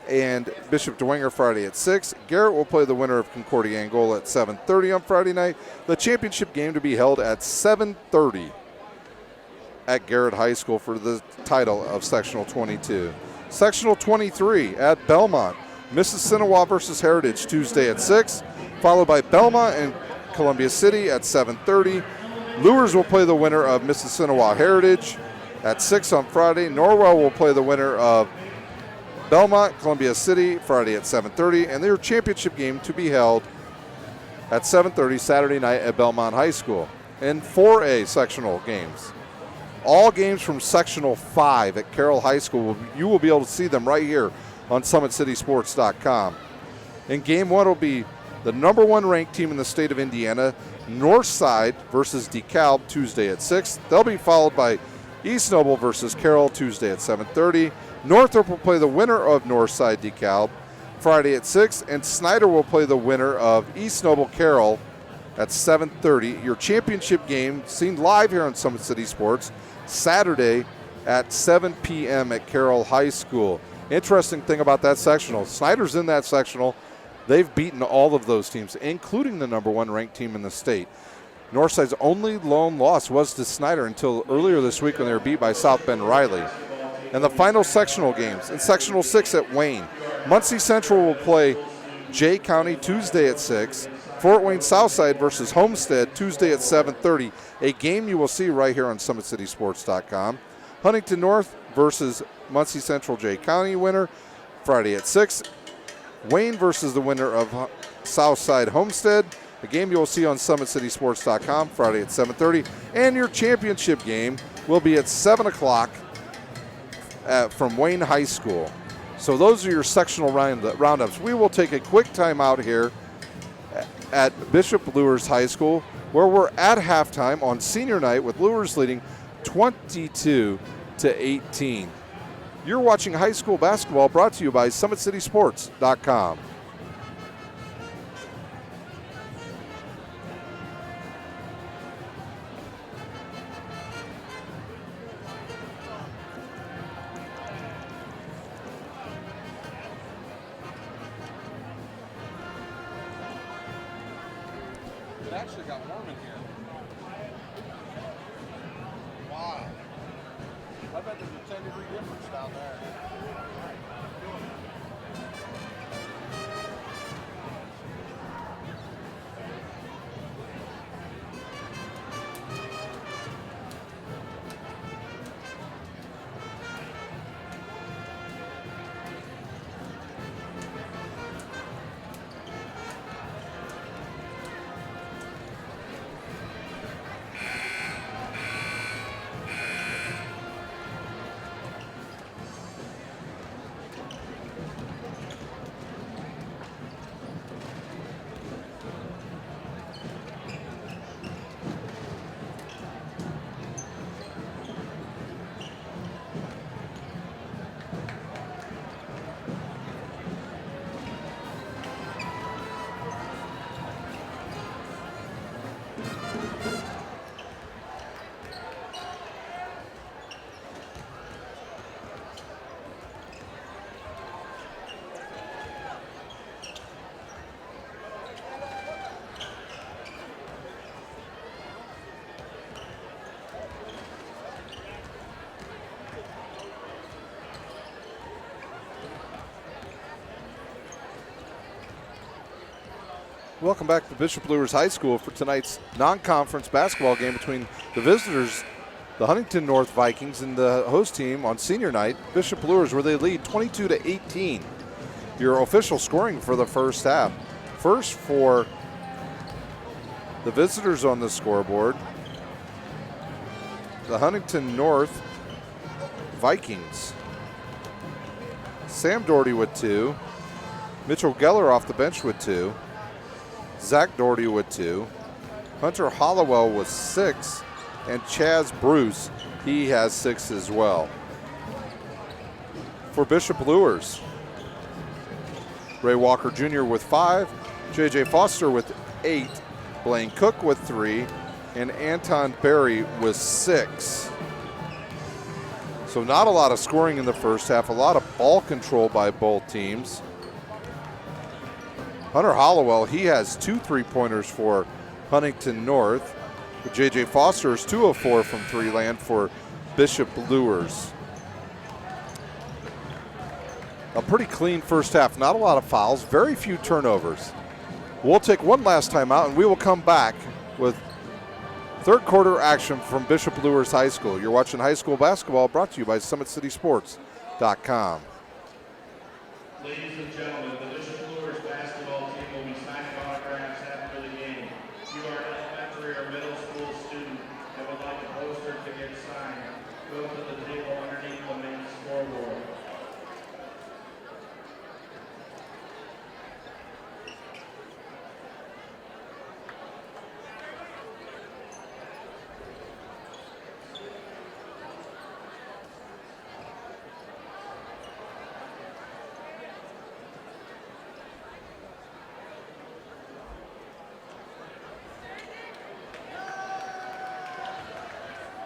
and Bishop Dwenger Friday at 6. Garrett will play the winner of Concordia Angola at 7:30 on Friday night. The championship game to be held at 7:30 at Garrett High School for the title of Sectional 22. Sectional 23 at Belmont. Mississinawa versus Heritage Tuesday at 6, followed by Belmont and Columbia City at 7:30. Luers will play the winner of Mississinawa Heritage at 6 on Friday. Norwell will play the winner of Belmont, Columbia City, Friday at 7:30, and their championship game to be held at 7:30 Saturday night at Belmont High School. And 4A sectional games. All games from Sectional 5 at Carroll High School, you will be able to see them right here on SummitCitySports.com. In Game 1 will be the number 1 ranked team in the state of Indiana, Northside versus DeKalb Tuesday at 6. They'll be followed by East Noble versus Carroll Tuesday at 7:30. Northrop will play the winner of Northside DeKalb Friday at 6, and Snyder will play the winner of East Noble Carroll at 7:30. Your championship game seen live here on Summit City Sports Saturday at 7 p.m. at Carroll High School. Interesting thing about that sectional, Snyder's in that sectional. They've beaten all of those teams, including the number 1 ranked team in the state. Northside's only lone loss was to Snyder until earlier this week when they were beat by South Bend Riley. And the final sectional games, in Sectional 6 at Wayne, Muncie Central will play Jay County Tuesday at 6, Fort Wayne Southside versus Homestead Tuesday at 7:30, a game you will see right here on SummitCitySports.com. Huntington North versus Muncie Central Jay County winner Friday at 6. Wayne versus the winner of Southside Homestead, a game you will see on SummitCitySports.com Friday at 7:30. And your championship game will be at 7 o'clock from Wayne High School. So those are your sectional roundups. We will take a quick time out here at Bishop Luers High School, where we're at halftime on senior night with Luers leading 22-18. You're watching high school basketball, brought to you by SummitCitySports.com. It actually got warm in here. Wow. I bet there's a 10-degree difference down there. Welcome back to Bishop Luers High School for tonight's non-conference basketball game between the visitors, the Huntington North Vikings, and the host team on senior night, Bishop Luers, where they lead 22-18. Your official scoring for the first half. First for the visitors on the scoreboard, the Huntington North Vikings. Sam Doherty with 2. Mitchell Geller off the bench with 2. Zach Doherty with 2. Hunter Hollowell with 6. And Chaz Bruce, he has 6 as well. For Bishop Luers, Ray Walker Jr. with 5. J.J. Foster with 8. Blaine Cook with 3. And Anton Berry with 6. So not a lot of scoring in the first half. A lot of ball control by both teams. Hunter Hollowell, he has 2 3-pointers for Huntington North. J.J. Foster is 2 of 4 from 3 land for Bishop Luers. A pretty clean first half. Not a lot of fouls. Very few turnovers. We'll take one last time out, and we will come back with third quarter action from Bishop Luers High School. You're watching high school basketball, brought to you by SummitCitySports.com. Ladies and gentlemen, the Bishop Luers basketball team will be signing autographs after the game. If you are an elementary or middle school student and would like a poster to get signed, go to the table underneath the main scoreboard.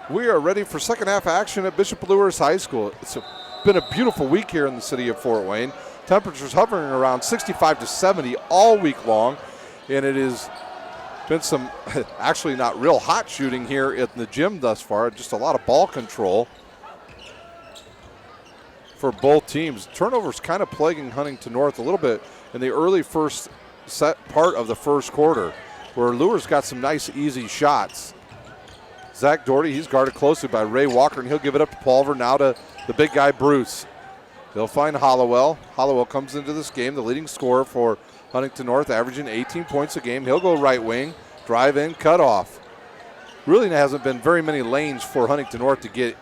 We are ready for second half action at Bishop Luers High School. It's been a beautiful week here in the city of Fort Wayne. Temperatures hovering around 65 to 70 all week long, and it has been some actually not real hot shooting here in the gym thus far, just a lot of ball control for both teams. Turnovers kind of plaguing Huntington North a little bit in the early first set part of the first quarter, where Luers got some nice easy shots. Zach Doherty, he's guarded closely by Ray Walker, and he'll give it up to Pulver, now to the big guy Bruce. They'll find Hollowell. Hollowell comes into this game, the leading scorer for Huntington North, averaging 18 points a game. He'll go right wing, drive in, cut off. Really hasn't been very many lanes for Huntington North to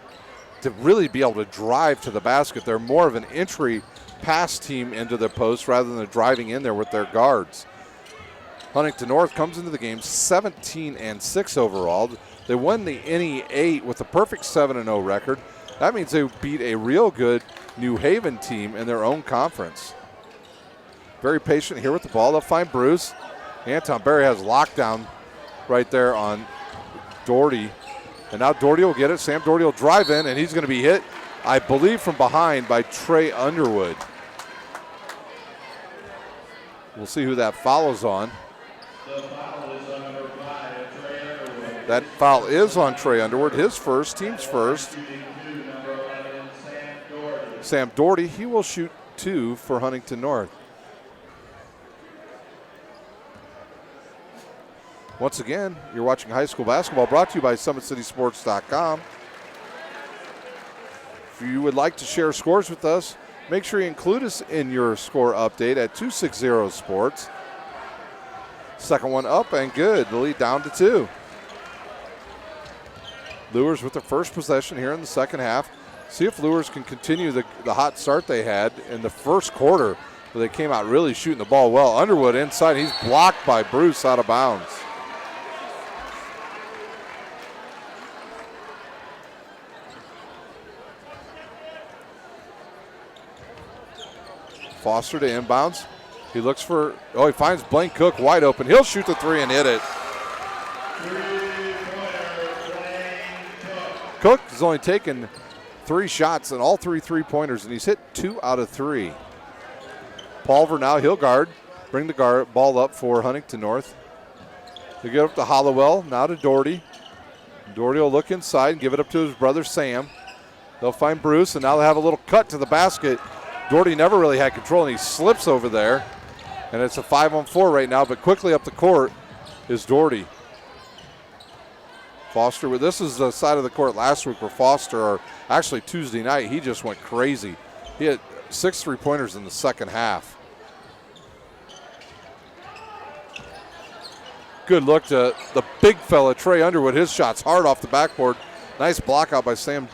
really be able to drive to the basket. They're more of an entry pass team into the post rather than driving in there with their guards. Huntington North comes into the game 17-6 overall. They won the NE8 with a perfect 7-0 record. That means they beat a real good New Haven team in their own conference. Very patient here with the ball. They'll find Bruce. Anton Berry has lockdown right there on Doherty. And now Doherty will get it. Sam Doherty will drive in, and he's going to be hit, I believe, from behind by Trey Underwood. We'll see who that follows on. The foul is on number 5, Trey Underwood. That foul is on Trey Underwood, his first, team's first. Shooting 2, number 11, Sam Doherty. Sam Doherty, he will shoot 2 for Huntington North. Once again, you're watching high school basketball brought to you by SummitCitySports.com. If you would like to share scores with us, make sure you include us in your score update at 260 Sports. Second one up and good. The lead down to 2. Luers with their first possession here in the second half. See if Luers can continue the hot start they had in the first quarter, where they came out really shooting the ball well. Underwood inside. He's blocked by Bruce out of bounds. Foster to inbounds. He looks for, he finds Blaine Cook wide open. He'll shoot the 3 and hit it. Cook has only taken 3 shots and all 3 3-pointers, and he's hit 2 out of 3. Pulver now, he'll guard. Bring the ball up for Huntington North. They get up to Hollowell, now to Doherty. Doherty will look inside and give it up to his brother Sam. They'll find Bruce, and now they have a little cut to the basket. Doherty never really had control, and he slips over there. And it's a 5-on-4 right now, but quickly up the court is Doherty. Foster, this is the side of the court last week where Foster, or actually Tuesday night, he just went crazy. He had 6 3-pointers in the second half. Good look to the big fella, Trey Underwood. His shot's hard off the backboard. Nice block out by Sam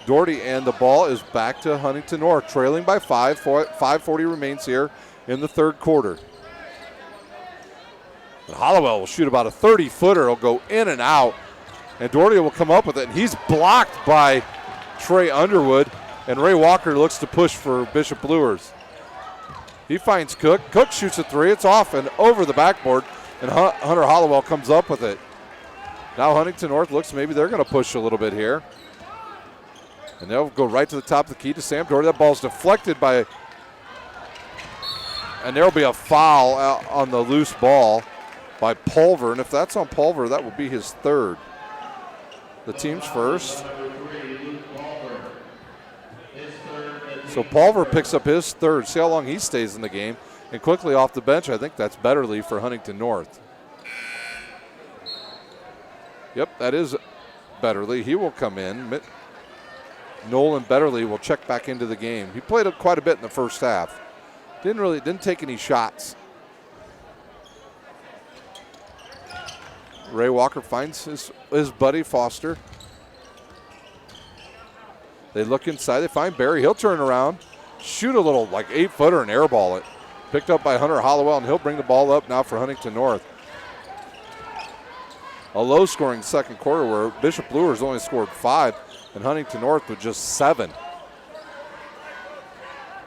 Doherty, and the ball is back to Huntington North, trailing by 5. 5:40 remains here in the third quarter. And Hollowell will shoot about a 30-footer. It'll go in and out, and Doherty will come up with it, and he's blocked by Trey Underwood, and Ray Walker looks to push for Bishop Luers. He finds Cook. Cook shoots a 3. It's off and over the backboard, and Hunter Hollowell comes up with it. Now Huntington North looks maybe they're going to push a little bit here. And they'll go right to the top of the key to Sam Doherty. That ball's deflected by, and there'll be a foul out on the loose ball by Pulver. And if that's on Pulver, that will be his 3rd. The team's first. So Pulver picks up his 3rd. See how long he stays in the game. And quickly off the bench, I think that's Betterly for Huntington North. Yep, that is Betterly. He will come in. Nolan Betterly will check back into the game. He played up quite a bit in the first half. Didn't take any shots. Ray Walker finds his buddy Foster. They look inside. They find Barry. He'll turn around, shoot a little like 8-footer and airball it. Picked up by Hunter Hollowell, and he'll bring the ball up now for Huntington North. A low-scoring second quarter where Bishop Luers only scored 5. And Huntington North with just 7.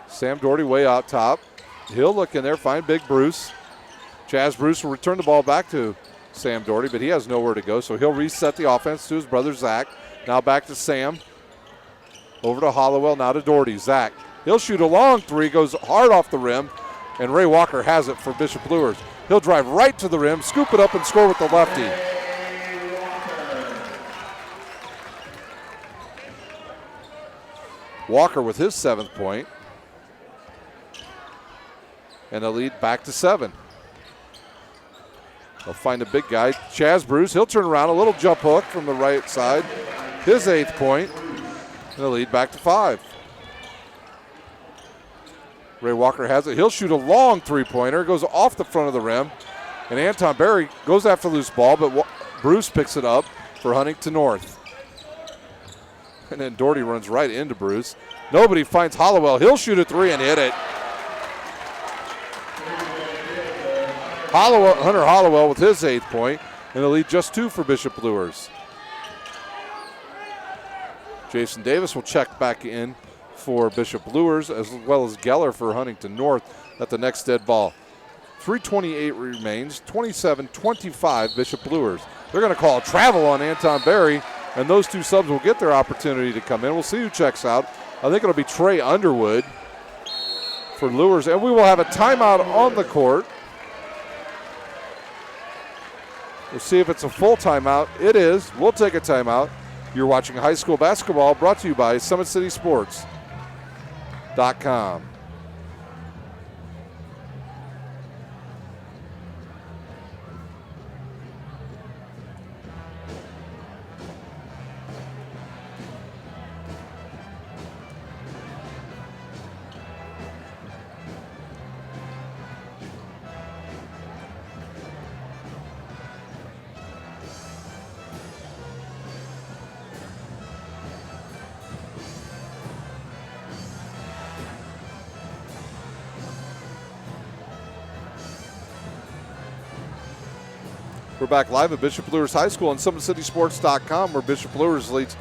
Sam Doherty way out top. He'll look in there, find big Bruce. Chaz Bruce will return the ball back to Sam Doherty, but he has nowhere to go, so he'll reset the offense to his brother Zach. Now back to Sam. Over to Hollowell, now to Doherty. Zach He'll shoot a long three, goes hard off the rim, and Ray Walker has it for Bishop Luers. He'll drive right to the rim, scoop it up, and score with the lefty. Walker with his 7th point. And the lead back to 7. They'll find a big guy, Chaz Bruce. He'll turn around, a little jump hook from the right side. His 8th point. And the lead back to 5. Ray Walker has it. He'll shoot a long three-pointer. Goes off the front of the rim. And Anton Berry goes after the loose ball, but Bruce picks it up for Huntington North. And then Doherty runs right into Bruce. Nobody finds Hollowell. He'll shoot a three and hit it. Hunter Hollowell with his 8th point, and the lead just 2 for Bishop Luers. Jason Davis will check back in for Bishop Luers, as well as Geller for Huntington North at the next dead ball. 3:28 remains, 27-25 Bishop Luers. They're going to call a travel on Anton Berry, and those 2 subs will get their opportunity to come in. We'll see who checks out. I think it'll be Trey Underwood for Luers, and we will have a timeout on the court. We'll see if it's a full timeout. It is. We'll take a timeout. You're watching high school basketball, brought to you by SummitCitySports.com. We're back live at Bishop Luers High School on SummitCitySports.com, where Bishop Luers leads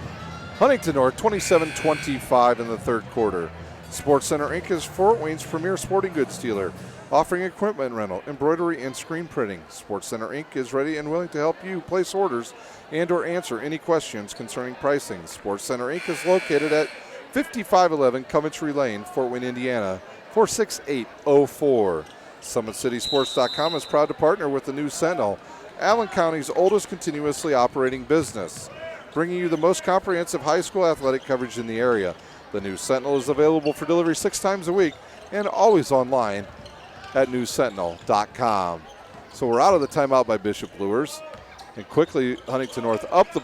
Huntington North 27-25 in the 3rd quarter. Sports Center Inc. is Fort Wayne's premier sporting goods dealer, offering equipment rental, embroidery, and screen printing. Sports Center Inc. is ready and willing to help you place orders and or answer any questions concerning pricing. Sports Center Inc. is located at 5511 Coventry Lane, Fort Wayne, Indiana, 46804. SummitCitySports.com is proud to partner with the News Sentinel, Allen County's oldest continuously operating business, bringing you the most comprehensive high school athletic coverage in the area. The News Sentinel is available for delivery 6 times a week and always online at newssentinel.com. So we're out of the timeout by Bishop Luers. And quickly, Huntington North up the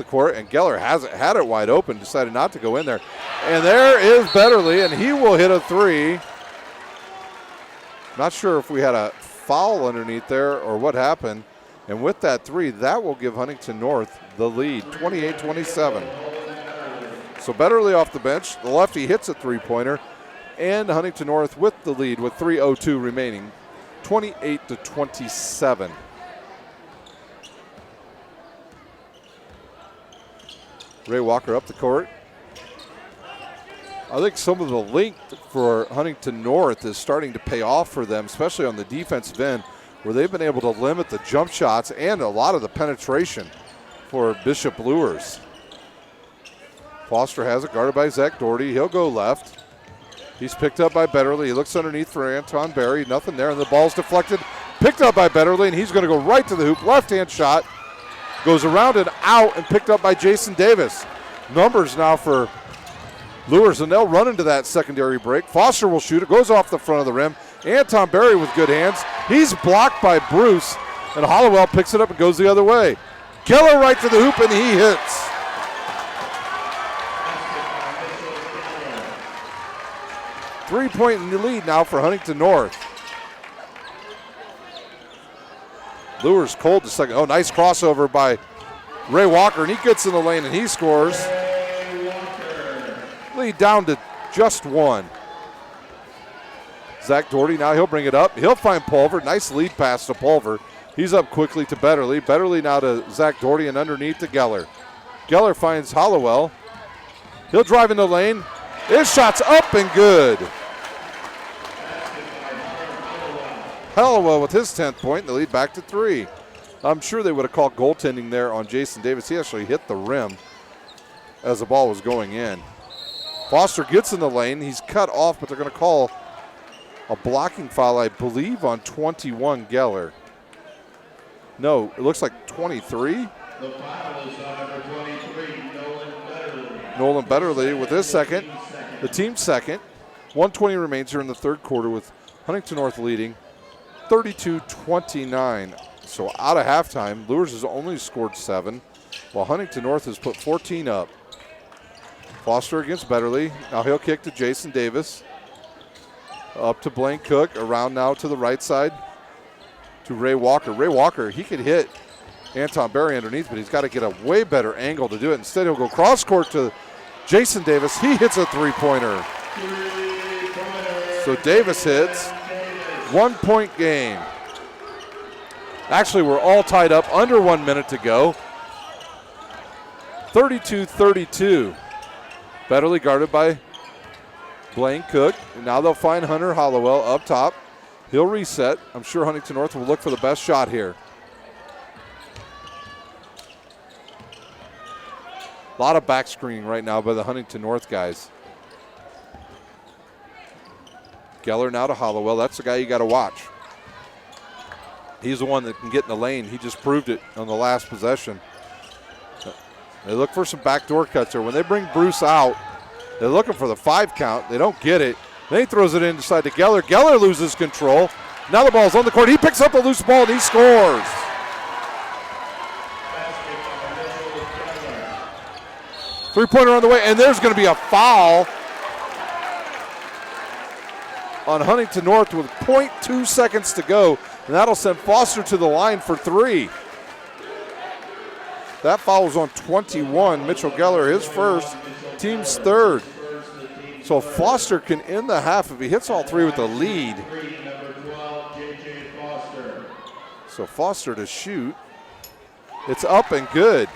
court, and Geller had it wide open, decided not to go in there. And there is Betterly, and he will hit a 3. Not sure if we had a foul underneath there or what happened. And with that 3, that will give Huntington North the lead, 28-27. So Betterly off the bench. The lefty hits a three-pointer. And Huntington North with the lead with 3:02 remaining, 28-27. Ray Walker up the court. I think some of the length for Huntington North is starting to pay off for them, especially on the defensive end, where they've been able to limit the jump shots and a lot of the penetration for Bishop Luers. Foster has it, guarded by Zach Doherty. He'll go left. He's picked up by Betterly. He looks underneath for Anton Berry. Nothing there, and the ball's deflected. Picked up by Betterly, and he's going to go right to the hoop. Left-hand shot. Goes around and out and picked up by Jason Davis. Numbers now for Luers, and they'll run into that secondary break. Foster will shoot it. Goes off the front of the rim. Anton Berry with good hands. He's blocked by Bruce, and Hollowell picks it up and goes the other way. Geller right to the hoop, and he hits. Three-point in the lead now for Huntington North. Luers cold to second. Oh, nice crossover by Ray Walker, and he gets in the lane and he scores. Lead down to just 1. Zach Doherty, now he'll bring it up. He'll find Pulver. Nice lead pass to Pulver. He's up quickly to Betterly. Betterly now to Zach Doherty and underneath to Geller. Geller finds Hollowell. He'll drive in the lane. His shot's up and good. Hollowell with his 10th point, and the lead back to 3. I'm sure they would have called goaltending there on Jason Davis. He actually hit the rim as the ball was going in. Foster gets in the lane. He's cut off, but they're going to call a blocking foul, I believe, on 21 Geller. No, it looks like 23. The foul is on number 23, Nolan Betterly with his second, the team's second. 1:20 remains here in the third quarter with Huntington North leading 32-29. So out of halftime, Luers has only scored 7, while Huntington North has put 14 up. Foster against Betterly. Now he'll kick to Jason Davis. Up to Blaine Cook. Around now to the right side to Ray Walker. Ray Walker, he could hit Anton Berry underneath, but he's got to get a way better angle to do it. Instead, he'll go cross court to Jason Davis. He hits a three-pointer. So Davis hits. 1 point game. Actually, we're all tied up. Under 1 minute to go. 32-32. Betterly guarded by Blaine Cook. And now they'll find Hunter Hollowell up top. He'll reset. I'm sure Huntington North will look for the best shot here. A lot of back screening right now by the Huntington North guys. Geller now to Hollowell. That's the guy you got to watch. He's the one that can get in the lane. He just proved it on the last possession. They look for some backdoor cuts there. When they bring Bruce out, they're looking for the 5 count. They don't get it. Then he throws it inside to Geller. Geller loses control. Now the ball's on the court. He picks up the loose ball and he scores. Three-pointer on the way, and there's going to be a foul on Huntington North with 0.2 seconds to go, and that'll send Foster to the line for 3. That foul was on 21. Mitchell Geller, his first, team's third. So Foster can end the half if he hits all 3 with the lead. So Foster to shoot. It's up and good.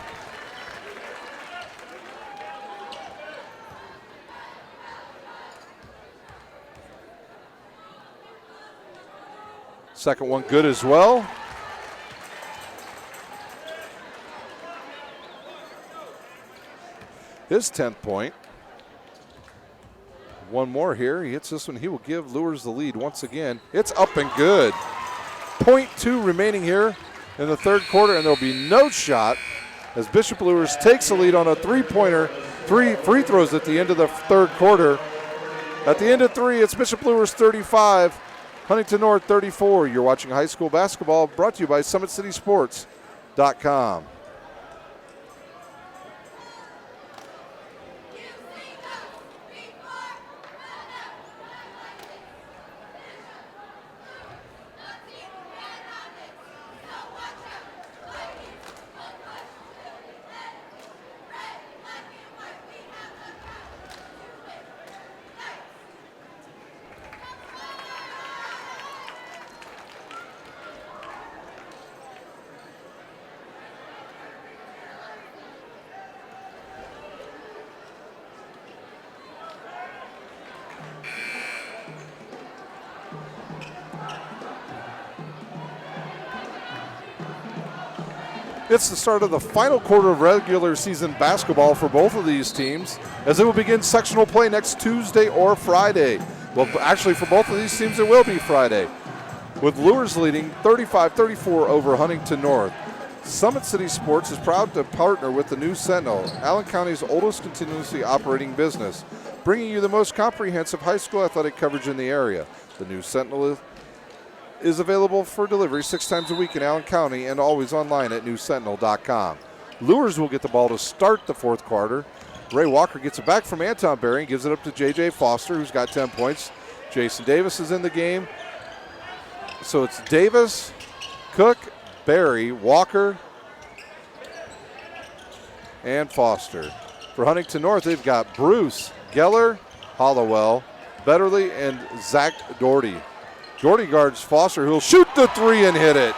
Second one good as well. His 10th point. One more here. He hits this one. He will give Luers the lead once again. It's up and good. 0.2 remaining here in the third quarter, and there'll be no shot as Bishop Luers takes the lead on a three-pointer. 3 free throws at the end of the third quarter. At the end of 3, it's Bishop Luers 35. Huntington North 34. You're watching high school basketball brought to you by SummitCitySports.com. It's the start of the final quarter of regular season basketball for both of these teams as they will begin sectional play next Tuesday or Friday. Well, actually for both of these teams it will be Friday, with Luers leading 35-34 over Huntington North. Summit City Sports is proud to partner with the News Sentinel, Allen County's oldest continuously operating business, bringing you the most comprehensive high school athletic coverage in the area. The News Sentinel is available for delivery 6 times a week in Allen County and always online at newssentinel.com. Luers will get the ball to start the fourth quarter. Ray Walker gets it back from Anton Berry and gives it up to J.J. Foster, who's got 10 points. Jason Davis is in the game. So it's Davis, Cook, Berry, Walker, and Foster. For Huntington North, they've got Bruce, Geller, Hollowell, Betterly, and Zach Doherty. Doherty guards Foster, who'll shoot the 3 and hit it.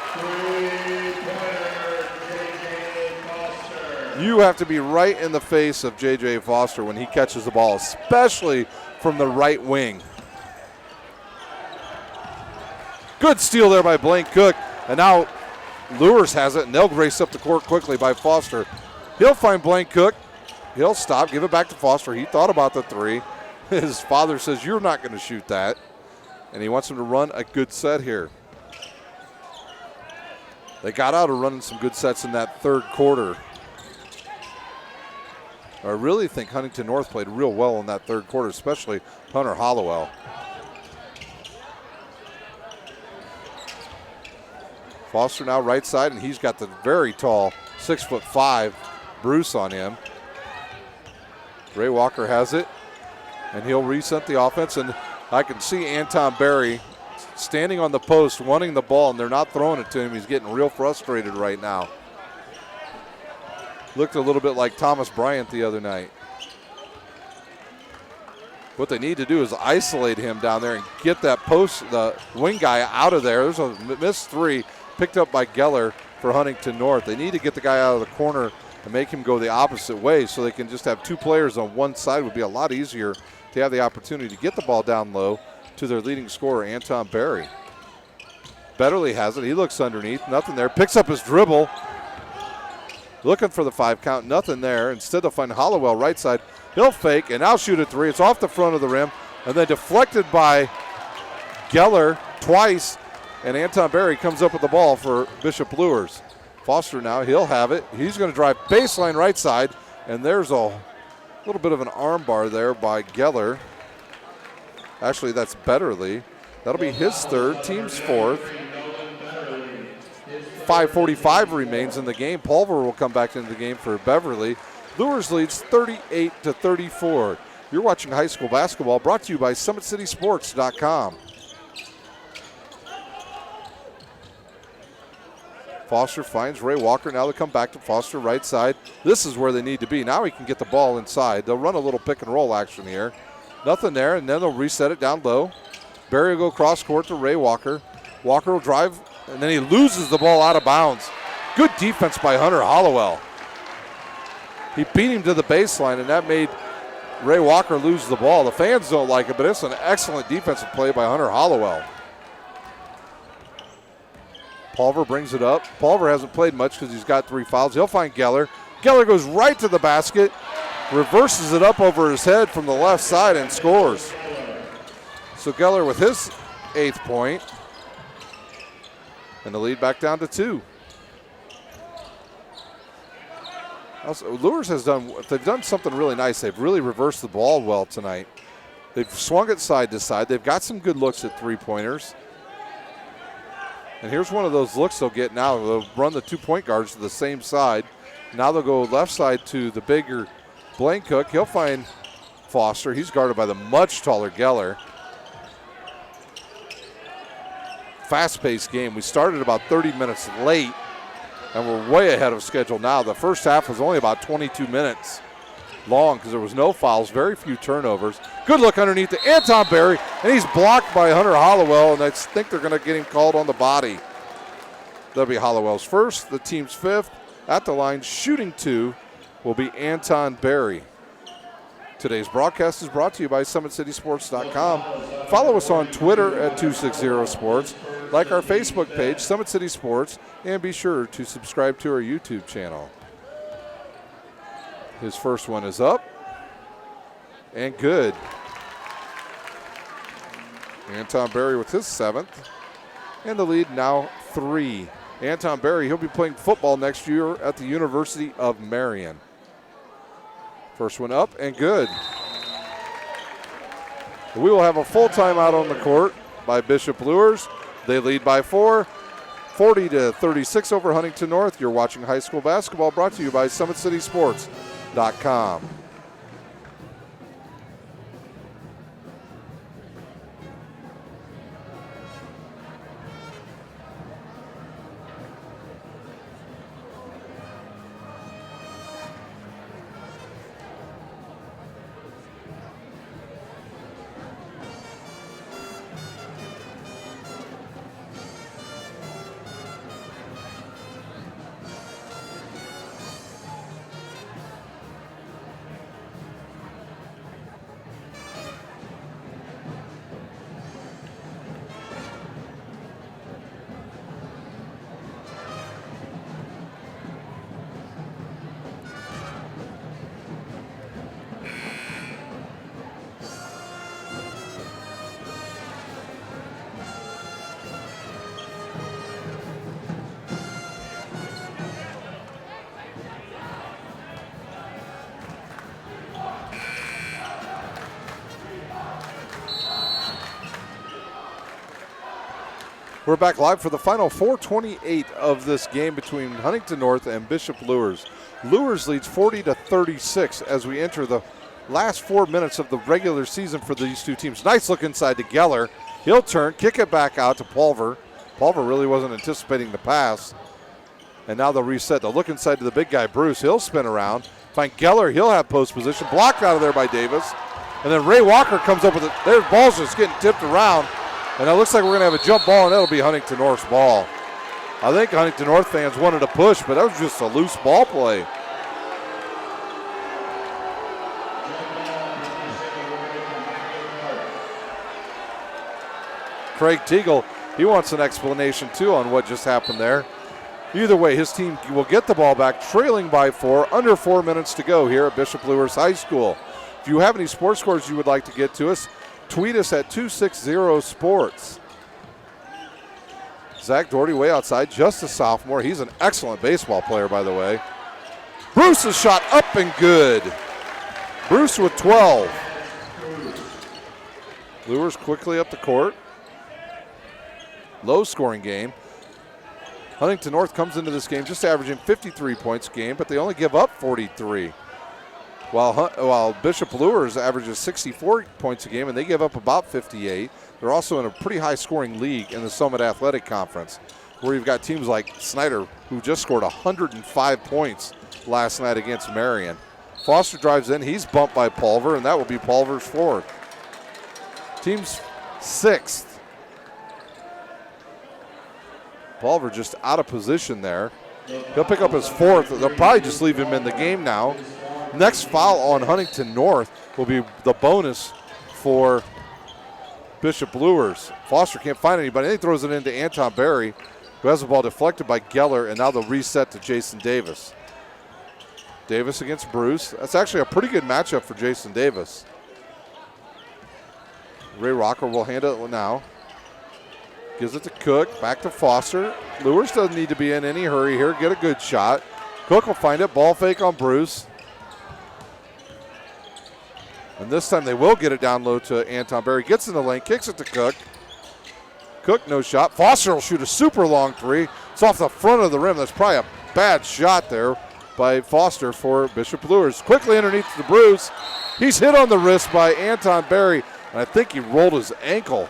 You have to be right in the face of J.J. Foster when he catches the ball, especially from the right wing. Good steal there by Blaine Cook, and now Luers has it, and they'll race up the court quickly by Foster. He'll find Blaine Cook. He'll stop, give it back to Foster. He thought about the three. His father says, you're not going to shoot that. And he wants him to run a good set here. They got out of running some good sets in that third quarter. I really think Huntington North played real well in that third quarter, especially Hunter Hollowell. Foster now right side, and he's got the very tall 6'5" Bruce on him. Ray Walker has it, and he'll reset the offense. And I can see Anton Berry standing on the post wanting the ball, and they're not throwing it to him. He's getting real frustrated right now. Looked a little bit like Thomas Bryant the other night. What they need to do is isolate him down there and get that post, the wing guy, out of there. There's a missed three picked up by Geller for Huntington North. They need to get the guy out of the corner and make him go the opposite way so they can just have two players on one side. Would be a lot easier to have the opportunity to get the ball down low to their leading scorer, Anton Berry. Betterly has it. He looks underneath. Nothing there. Picks up his dribble. Looking for the 5 count. Nothing there. Instead, they'll find Hollowell right side. He'll fake and now shoot a three. It's off the front of the rim and then deflected by Geller twice. And Anton Berry comes up with the ball for Bishop Luers. Foster now, he'll have it. He's going to drive baseline right side. And there's a little bit of an arm bar there by Geller. Actually, that's Betterly. That'll be his third, team's fourth. 5:45 remains in the game. Pulver will come back into the game for Beverly. Luers leads 38-34. You're watching high school basketball brought to you by SummitCitySports.com. Foster finds Ray Walker. Now they come back to Foster right side. This is where they need to be. Now he can get the ball inside. They'll run a little pick and roll action here. Nothing there, and then they'll reset it down low. Barry will go cross court to Ray Walker. Walker will drive, and then he loses the ball out of bounds. Good defense by Hunter Hollowell. He beat him to the baseline, and that made Ray Walker lose the ball. The fans don't like it, but it's an excellent defensive play by Hunter Hollowell. Pulver brings it up. Pulver hasn't played much because he's got 3 fouls. He'll find Geller. Geller goes right to the basket, reverses it up over his head from the left side and scores. So Geller with his 8th point. And the lead back down to 2. Also, Luers they've done something really nice. They've really reversed the ball well tonight. They've swung it side to side. They've got some good looks at 3-pointers. And here's one of those looks they'll get now. They'll run the 2 point guards to the same side. Now they'll go left side to the bigger Blankcook. He'll find Foster. He's guarded by the much taller Geller. Fast-paced game. We started about 30 minutes late, and we're way ahead of schedule now. The first half was only about 22 minutes long because there was no fouls, very few turnovers. Good look underneath to Anton Berry, and he's blocked by Hunter Hollowell, and I think they're going to get him called on the body. That'll be Hollowell's first, the team's 5th. At the line, shooting 2 will be Anton Berry. Today's broadcast is brought to you by SummitCitySports.com. Follow us on Twitter at 260sports. Like our Facebook page, Summit City Sports, and be sure to subscribe to our YouTube channel. His first one is up and good. Anton Berry with his 7th, and the lead now 3. Anton Berry, he'll be playing football next year at the University of Marion. First one up and good. We will have a full timeout on the court by Bishop Luers. They lead by 4, 40-36 over Huntington North. You're watching high school basketball brought to you by SummitCitySports.com. We're back live for the final 4:28 of this game between Huntington North and Bishop Luers. Luers leads 40-36 as we enter the last 4 minutes of the regular season for these two teams. Nice look inside to Geller. He'll turn, kick it back out to Pulver. Pulver really wasn't anticipating the pass. And now they'll reset. They'll look inside to the big guy, Bruce. He'll spin around. Find Geller. He'll have post position. Blocked out of there by Davis. And then Ray Walker comes up with it. Their ball's just getting tipped around. And it looks like we're going to have a jump ball, and that'll be Huntington North's ball. I think Huntington North fans wanted to push, but that was just a loose ball play. Craig Teagle, he wants an explanation too on what just happened there. Either way, his team will get the ball back, trailing by 4, under 4 minutes to go here at Bishop Luers High School. If you have any sports scores you would like to get to us, tweet us at 260sports. Zach Doherty way outside, just a sophomore. He's an excellent baseball player, by the way. Bruce's shot up and good. Bruce with 12. Luers quickly up the court. Low scoring game. Huntington North comes into this game just averaging 53 points a game, but they only give up 43. While Bishop Luers averages 64 points a game, and they give up about 58. They're also in a pretty high-scoring league in the Summit Athletic Conference, where you've got teams like Snyder, who just scored 105 points last night against Marion. Foster drives in. He's bumped by Pulver, and that will be Pulver's fourth. Team's sixth. Pulver just out of position there. He'll pick up his fourth. They'll probably just leave him in the game now. Next foul on Huntington North will be the bonus for Bishop Luers. Foster can't find anybody. He throws it into Anton Berry, who has the ball deflected by Geller, and now they'll reset to Jason Davis. Davis against Bruce. That's actually a pretty good matchup for Jason Davis. Ray Rocker will handle it now. Gives it to Cook, back to Foster. Luers doesn't need to be in any hurry here. Get a good shot. Cook will find it. Ball fake on Bruce. And this time they will get it down low to Anton Berry. Gets in the lane, kicks it to Cook. Cook, no shot. Foster will shoot a super long three. It's off the front of the rim. That's probably a bad shot there by Foster for Bishop Luers. Quickly underneath the Bruce. He's hit on the wrist by Anton Berry, and I think he rolled his ankle.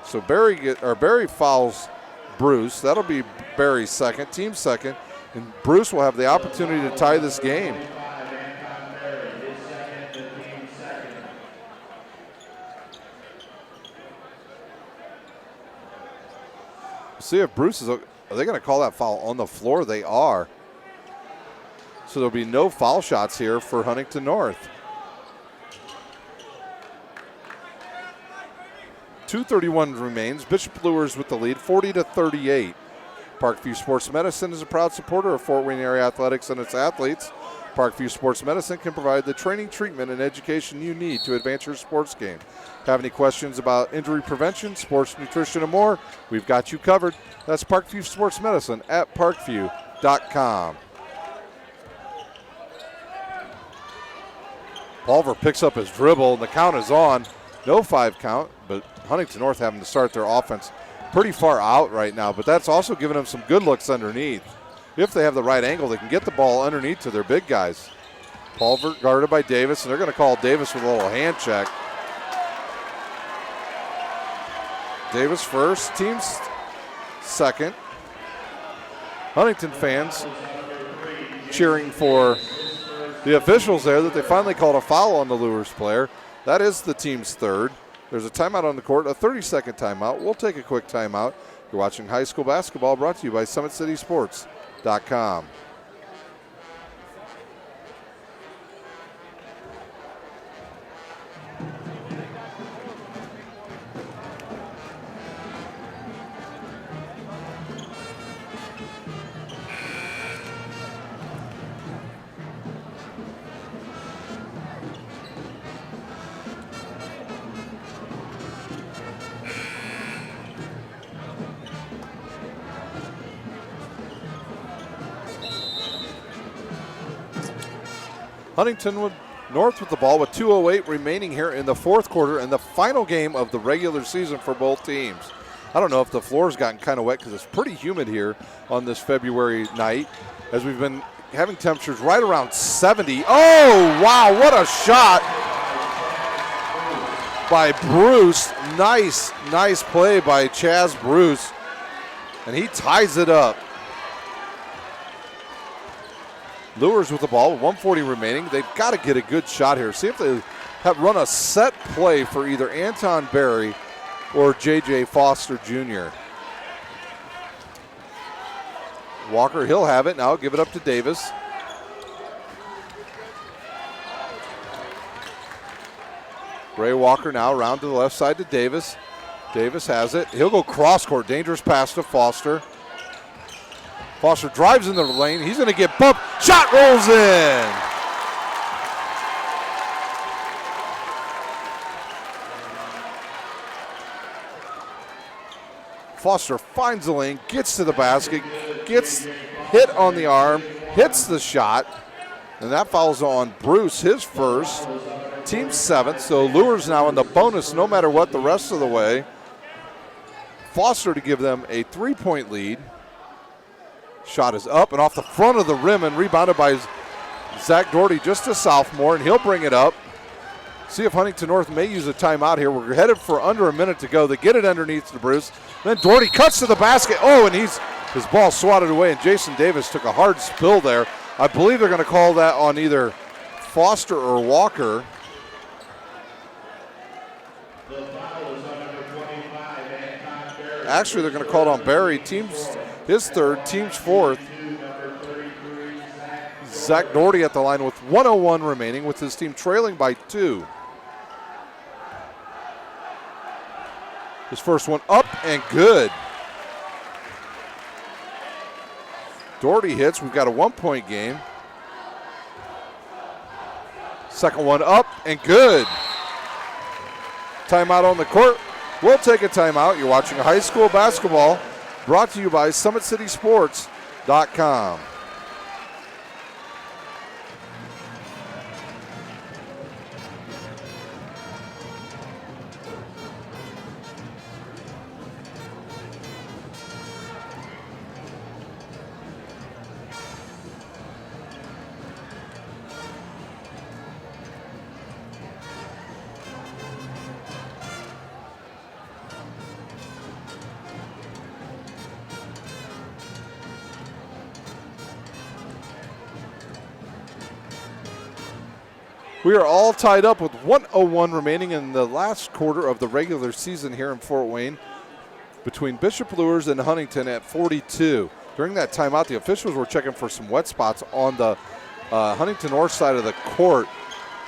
So Berry fouls Bruce. That'll be Berry's second, team second, and Bruce will have the opportunity to tie this game. See if Bruce is, are they going to call that foul on the floor? They are. So there'll be no foul shots here for Huntington North. 2:31 remains. Bishop Luers with the lead, 40-38. Parkview Sports Medicine is a proud supporter of Fort Wayne area athletics and its athletes. Parkview Sports Medicine can provide the training, treatment, and education you need to advance your sports game. Have any questions about injury prevention, sports nutrition, and more? We've got you covered. That's Parkview Sports Medicine at parkview.com. Pulver picks up his dribble, and the count is on. No 5 count, but Huntington North having to start their offense pretty far out right now, but that's also giving them some good looks underneath. If they have the right angle, they can get the ball underneath to their big guys. Pulver guarded by Davis, and they're going to call Davis with a little hand check. Davis first, team's second. Huntington fans cheering for the officials there that they finally called a foul on the Luers player. That is the team's third. There's a timeout on the court, a 30-second timeout. We'll take a quick timeout. You're watching high school basketball, brought to you by SummitCitySports.com. Huntington with North with the ball with 2:08 remaining here in the fourth quarter and the final game of the regular season for both teams. I don't know if the floor's gotten kind of wet because it's pretty humid here on this February night as we've been having temperatures right around 70. Oh, wow, what a shot by Bruce. Nice play by Chaz Bruce, and he ties it up. Luers with the ball with 1:40 remaining. They've got to get a good shot here. See if they have run a set play for either Anton Berry or J.J. Foster Jr. Walker, he'll have it now. Give it up to Davis. Ray Walker now around to the left side to Davis. Davis has it. He'll go cross court. Dangerous pass to Foster. Foster drives in the lane. He's going to get bumped. Shot rolls in. Foster finds the lane, gets to the basket, gets hit on the arm, hits the shot, and that fouls on Bruce, his first, team seventh. So Luers now in the bonus no matter what the rest of the way. Foster to give them a 3-point lead. Shot is up and off the front of the rim and rebounded by Zach Doherty, just a sophomore, and he'll bring it up. See if Huntington North may use a timeout here. We're headed for under a minute to go. They get it underneath to Bruce. Then Doherty cuts to the basket. Oh, and his ball swatted away, and Jason Davis took a hard spill there. I believe they're going to call that on either Foster or Walker. Actually, they're going to call it on Berry. His third, team's fourth. Zach Doherty at the line with 1:01 remaining with his team trailing by 2. His first one up and good. Doherty hits. We've got a 1-point game. Second one up and good. Timeout on the court. We'll take a timeout. You're watching high school basketball brought to you by SummitCitySports.com. We are all tied up with 1:01 remaining in the last quarter of the regular season here in Fort Wayne between Bishop Luers and Huntington at 42. During that timeout, the officials were checking for some wet spots on the Huntington North side of the court.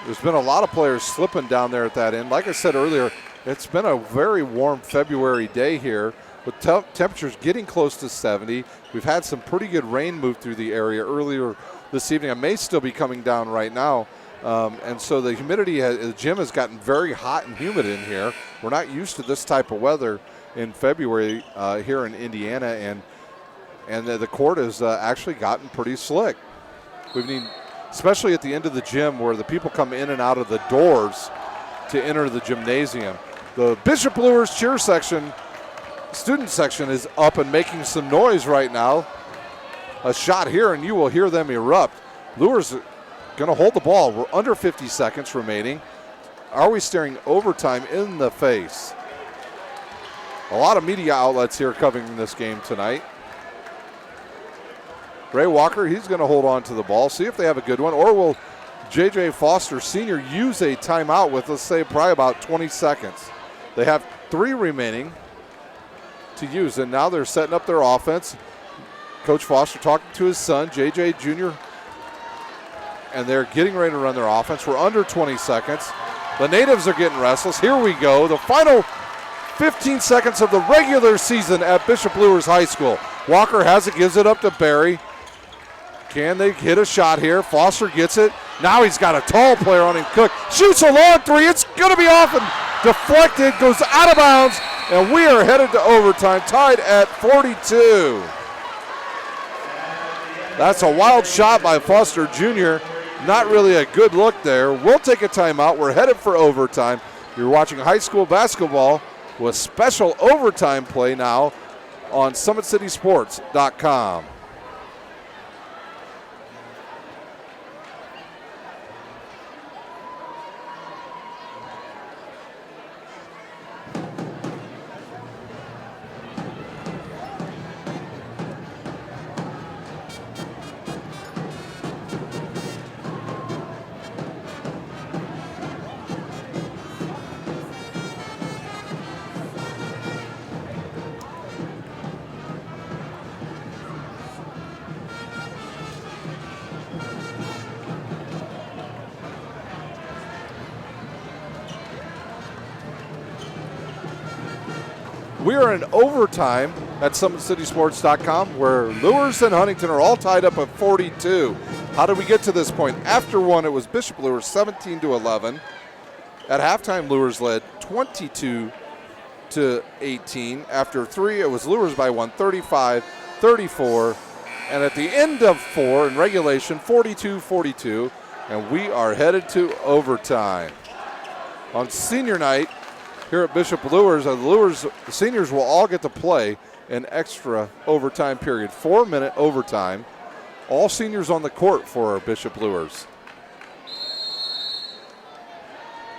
There's been a lot of players slipping down there at that end. Like I said earlier, it's been a very warm February day here with temperatures getting close to 70. We've had some pretty good rain move through the area earlier this evening. It may still be coming down right now. And so the humidity, the gym has gotten very hot and humid in here. We're not used to this type of weather in February here in Indiana, and the court has actually gotten pretty slick. Especially at the end of the gym where the people come in and out of the doors to enter the gymnasium. The Bishop Luers cheer section, student section is up and making some noise right now. A shot here and you will hear them erupt. Luers going to hold the ball. We're under 50 seconds remaining. Are we staring overtime in the face? A lot of media outlets here covering this game tonight. Ray Walker, he's going to hold on to the ball, see if they have a good one, or will J.J. Foster Sr. use a timeout with, let's say, probably about 20 seconds. They have 3 remaining to use, and now they're setting up their offense. Coach Foster talking to his son, J.J. Jr., and they're getting ready to run their offense. We're under 20 seconds. The Natives are getting restless. Here we go. The final 15 seconds of the regular season at Bishop Luers High School. Walker has it, gives it up to Berry. Can they hit a shot here? Foster gets it. Now he's got a tall player on him. Cook shoots a long 3. It's going to be off and deflected. Goes out of bounds. And we are headed to overtime, tied at 42. That's a wild shot by Foster Jr. Not really a good look there. We'll take a timeout. We're headed for overtime. You're watching high school basketball with special overtime play now on SummitCitySports.com. We are in overtime at SummitCitySports.com, where Luers and Huntington are all tied up at 42. How did we get to this point? After one, it was Bishop Luers 17-11. At halftime, Luers led 22-18. After three, it was Luers by one, 35-34. And at the end of four in regulation, 42-42. And we are headed to overtime. On senior night, here at Bishop Luers, the seniors will all get to play an extra overtime period, 4-minute overtime. All seniors on the court for Bishop Luers.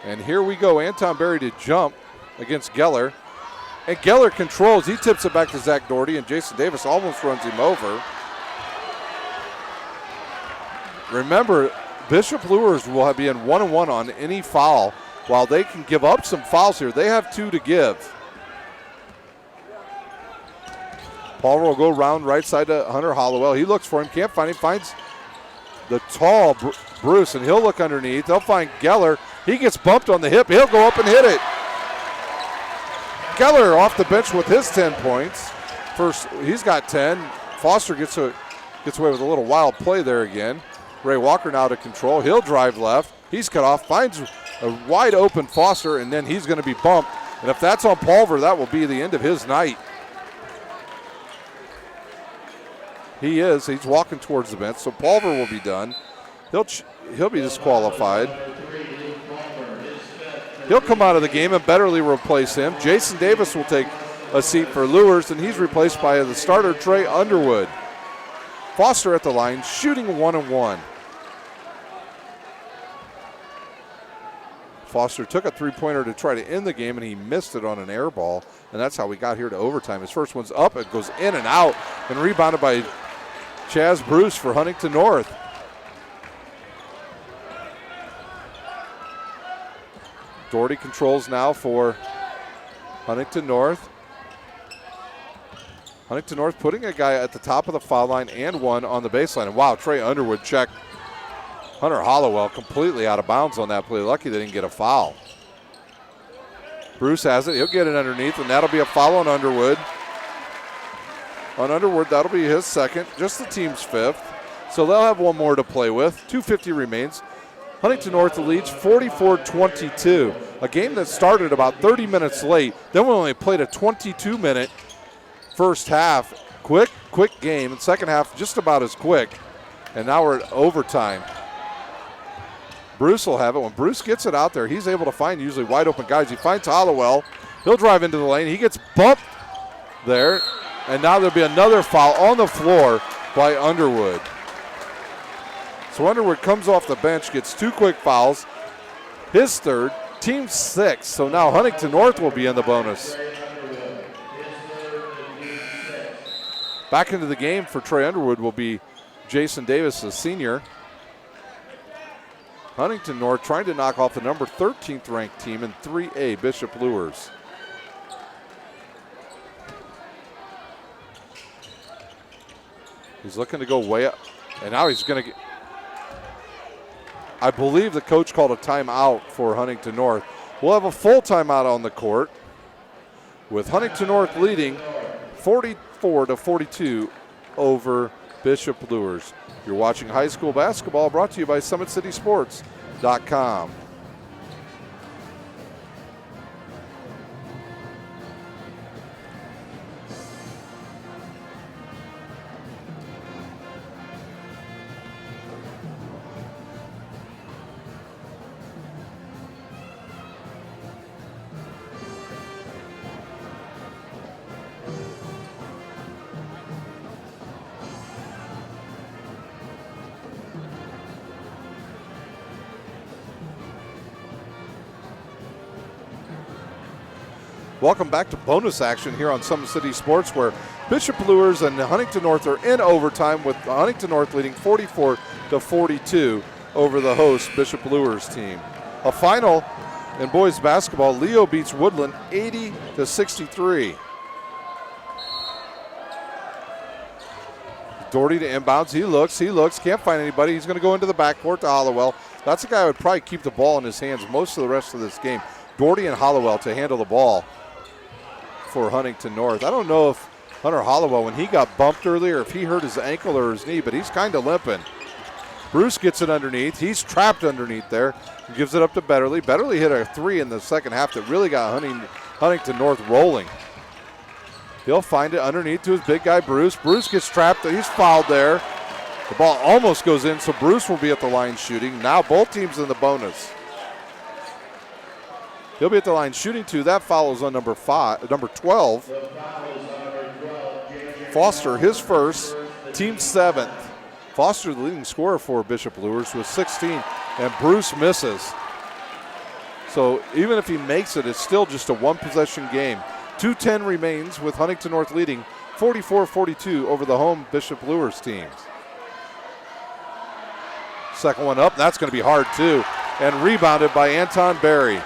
And here we go, Anton Berry to jump against Geller. And Geller controls, he tips it back to Zach Doherty, and Jason Davis almost runs him over. Remember, Bishop Luers will be in 1-1 on any foul. While they can give up some fouls here, they have two to give. Palmer will go around right side to Hunter Hollowell. He looks for him, can't find him, finds the tall Bruce, and he'll look underneath. They'll find Geller. He gets bumped on the hip. He'll go up and hit it. Geller off the bench with his 10 points. First, he's got 10. Foster gets away with a little wild play there again. Ray Walker now to control. He'll drive left. He's cut off, finds a wide open Foster, and then he's going to be bumped. And if that's on Pulver, that will be the end of his night. He's walking towards the bench, so Pulver will be done. He'll be disqualified. He'll come out of the game and Betterly replace him. Jason Davis will take a seat for Luers, and he's replaced by the starter Trey Underwood. Foster at the line, shooting 1-1. Foster took a three-pointer to try to end the game, and he missed it on an air ball, and that's how we got here to overtime. His first one's up, it goes in and out, and rebounded by Chaz Bruce for Huntington North. Doherty controls now for Huntington North. Huntington North putting a guy at the top of the foul line and one on the baseline. And wow, Trey Underwood checked Hunter Hollowell completely out of bounds on that play. Lucky they didn't get a foul. Bruce has it. He'll get it underneath, and that'll be a foul on Underwood. On Underwood, that'll be his second, just the team's fifth. So they'll have one more to play with. 2:50 remains. Huntington North leads 44-22. A game that started about 30 minutes late. Then we only played a 22-minute first half. Quick game. And second half just about as quick. And now we're at overtime. Bruce will have it. When Bruce gets it out there, he's able to find usually wide open guys. He finds Hollowell. He'll drive into the lane. He gets bumped there. And now there'll be another foul on the floor by Underwood. So Underwood comes off the bench, gets two quick fouls. His third, team sixth. So now Huntington North will be in the bonus. Back into the game for Trey Underwood will be Jason Davis, a senior. Huntington North trying to knock off the number 13th ranked team in 3A, Bishop Luers. He's looking to go way up, and now he's going to get, I believe the coach called a timeout for Huntington North. We'll have a full timeout on the court with Huntington North leading 44-42 over Bishop Luers. You're watching high school basketball brought to you by SummitCitySports.com. Welcome back to bonus action here on Summit City Sports, where Bishop Luers and Huntington North are in overtime, with Huntington North leading 44-42 over the host Bishop Luers team. A final in boys basketball, Leo beats Woodland 80-63. Doherty to inbounds. He looks, can't find anybody. He's going to go into the backcourt to Hollowell. That's a guy who would probably keep the ball in his hands most of the rest of this game. Doherty and Hollowell to handle the ball for Huntington North. I don't know if Hunter Hollowell, when he got bumped earlier, if he hurt his ankle or his knee, but he's kind of limping. Bruce gets it underneath. He's trapped underneath there. He gives it up to Betterly. Betterly hit a three in the second half that really got Huntington North rolling. He'll find it underneath to his big guy, Bruce. Bruce gets trapped. He's fouled there. The ball almost goes in, so Bruce will be at the line shooting. Now both teams in the bonus. He'll be at the line shooting two. That foul is on number 12. Foster, his first, team seventh. Foster, the leading scorer for Bishop Luers, with 16, and Bruce misses. So even if he makes it, it's still just a one-possession game. 2:10 remains with Huntington North leading 44-42 over the home Bishop Luers teams. Second one up, that's going to be hard too, and rebounded by Anton Berry.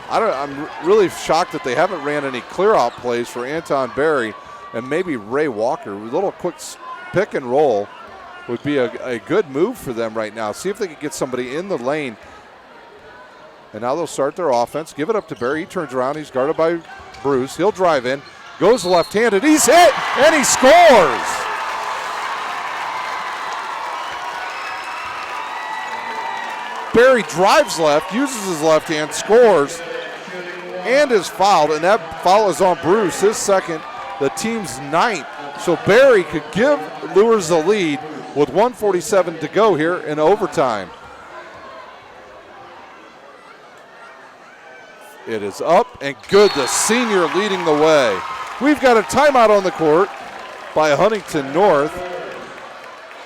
I'm really shocked that they haven't ran any clear-out plays for Anton Berry and maybe Ray Walker. A little quick pick and roll would be a good move for them right now. See if they can get somebody in the lane. And now they'll start their offense. Give it up to Berry. He turns around. He's guarded by Bruce. He'll drive in. Goes left-handed. He's hit, and he scores. Berry drives left, uses his left hand, scores, and is fouled. And that foul is on Bruce, his second, the team's ninth. So Berry could give Luers the lead with 1:47 to go here in overtime. It is up and good. The senior leading the way. We've got a timeout on the court by Huntington North.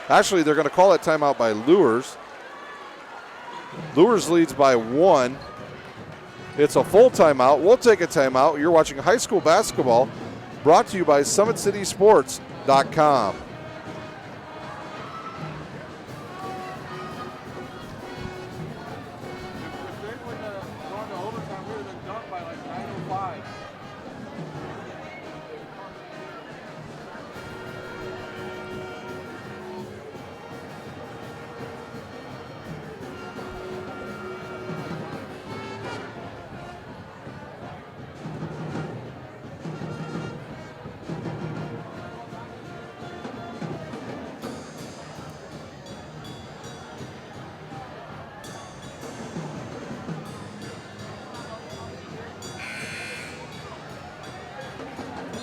Actually, they're going to call that timeout by Luers. Luers leads by 1. It's a full timeout. We'll take a timeout. You're watching high school basketball, brought to you by SummitCitySports.com.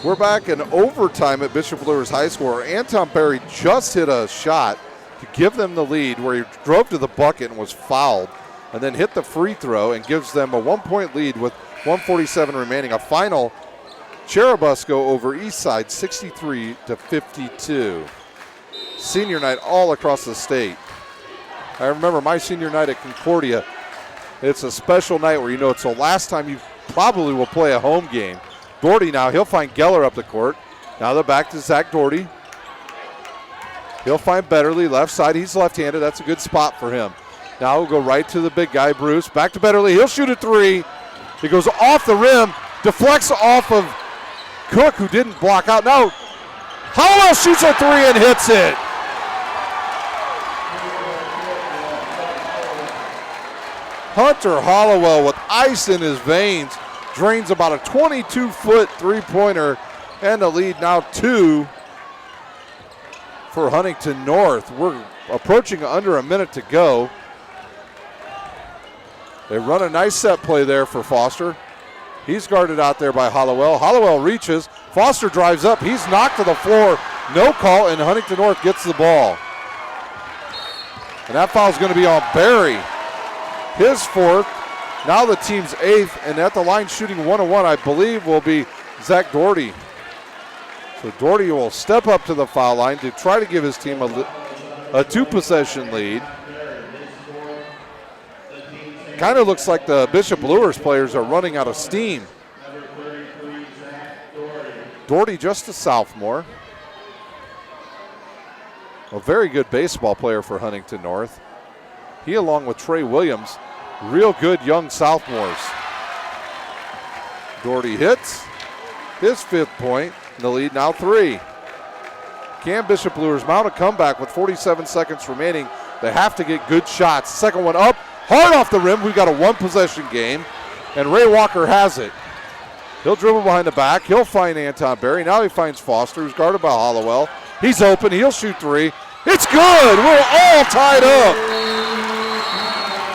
We're back in overtime at Bishop Luers High School. Anton Berry just hit a shot to give them the lead, where he drove to the bucket and was fouled, and then hit the free throw and gives them a 1-point lead with 1:47 remaining. A final Cherubusco over Eastside 63-52. Senior night all across the state. I remember my senior night at Concordia. It's a special night where you know it's the last time you probably will play a home game. Doherty now, he'll find Geller up the court. Now they're back to Zach Doherty. He'll find Betterly, left side. He's left-handed. That's a good spot for him. Now we'll go right to the big guy, Bruce. Back to Betterly. He'll shoot a three. He goes off the rim, deflects off of Cook, who didn't block out. Now Hollowell shoots a three and hits it. Hunter Hollowell with ice in his veins drains about a 22-foot three-pointer, and the lead now 2 for Huntington North. We're approaching under a minute to go. They run a nice set play there for Foster. He's guarded out there by Hollowell. Hollowell reaches. Foster drives up. He's knocked to the floor. No call, and Huntington North gets the ball. And that foul's going to be on Berry. His fourth. Now the team's 8th, and at the line shooting 1-1, I believe, will be Zach Doherty. So Doherty will step up to the foul line to try to give his team a 2-possession lead. Kind of looks like the Bishop Luers players are running out of steam. Doherty, just a sophomore. A very good baseball player for Huntington North. He, along with Trey Williams, real good young sophomores. Doherty hits his 5th point. The lead now 3. Can Bishop Luers mount a comeback with 47 seconds remaining? They have to get good shots. Second one up, hard off the rim. We've got a 1-possession game, and Ray Walker has it. He'll dribble behind the back. He'll find Anton Berry. Now he finds Foster, who's guarded by Hollowell. He's open. He'll shoot 3. It's good. We're all tied up.